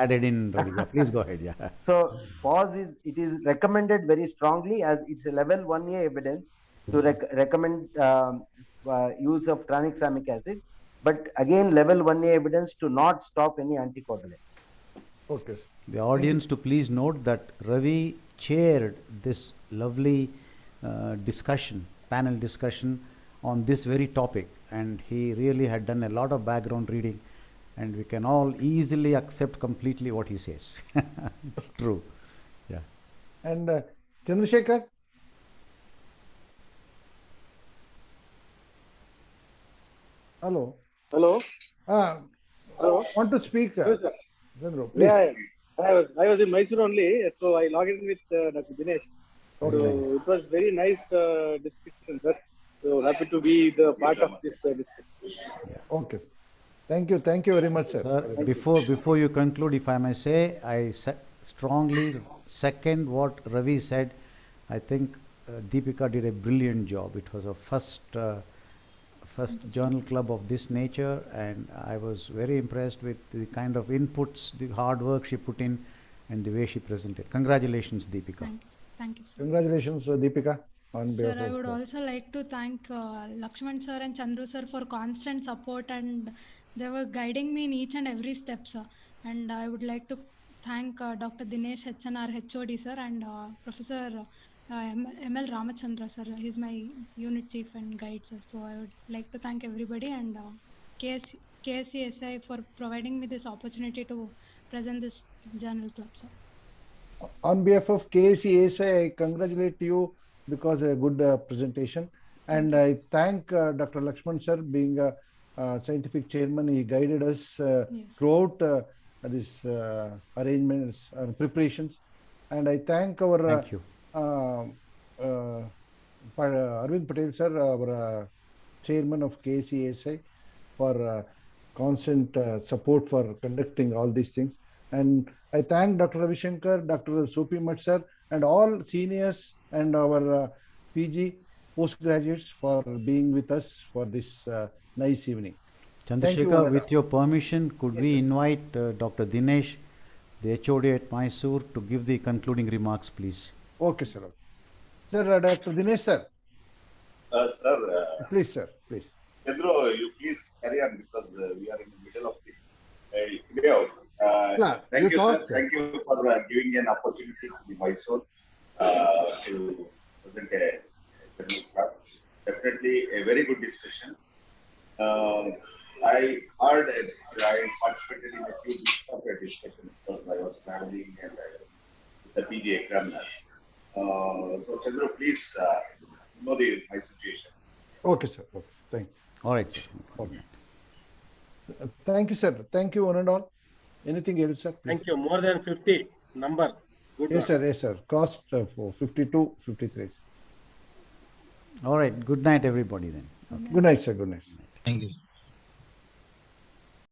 added in. Yeah, please go ahead. Yeah. So pause is recommended very strongly, as it's a level 1A evidence to recommend use of tranexamic acid, but again level 1A evidence to not stop any anticoagulants. Okay. The audience to please note that Ravi chaired this lovely panel discussion on this very topic, and he really had done a lot of background reading, and we can all easily accept completely what he says. It's true. Yeah. And Chandrasekhar? Hello. Hello. Hello. Want to speak? Hello, Chandru, please. yeah, I was in Mysore only, so I logged in with Dr. Dinesh. Okay, So nice. it was very nice discussion, sir. So happy to be the part of this discussion. Okay. Thank you very much, sir. Sir, before you conclude, if I may say, I strongly second what Ravi said. I think Deepika did a brilliant job. It was a first journal club of this nature, and I was very impressed with the kind of inputs, the hard work she put in, and the way she presented. Congratulations, Deepika. Thank you, sir. Congratulations, Deepika. on Sir, behalf I of. would also like to thank Lakshman sir and Chandru sir for constant support, and they were guiding me in each and every step, sir. And I would like to thank Dr. Dinesh HNR HOD sir and Professor ML Ramachandra sir. He's my unit chief and guide, sir. So I would like to thank everybody and KSCSI for providing me this opportunity to present this journal club, sir. On behalf of KCSI, I congratulate you because a good presentation. And I thank Dr. Lakshman sir being a scientific chairman. He guided us throughout this arrangements and preparations. And I thank our Thank you. Arvind Patel sir, our chairman of KCSI, for constant support for conducting all these things. And I thank Dr. Ravi Shankar, Dr. Sopi Mat sir, and all seniors and our PG postgraduates for being with us for this nice evening. Thank you, Chandrasekhar, Ananda. with your permission, could we invite Dr. Dinesh, the HOD at Mysore, to give the concluding remarks, please? Okay, sir. Sir, Dr. Dinesh sir. Sir, Please, sir, please. Chandru, you please carry on because we are in the middle of the video. Thank you you, talk, sir. sir. Thank you for giving me an opportunity to be Mysore to present a journal club. Definitely a very good discussion. I heard I participated in a few bits of a discussion because I was traveling and with the PG examiners. So Chandru, please know my situation. Okay, sir. Okay, thank you. All right, sir. Okay. Thank you, sir. Thank you, one and all. Anything else, sir? Please. Thank you. More than 50 number. Good Yes, one. sir. Yes, sir. Cost for 52, 53. All right. Good night, everybody, then. Good night, sir. Good night. Thank you.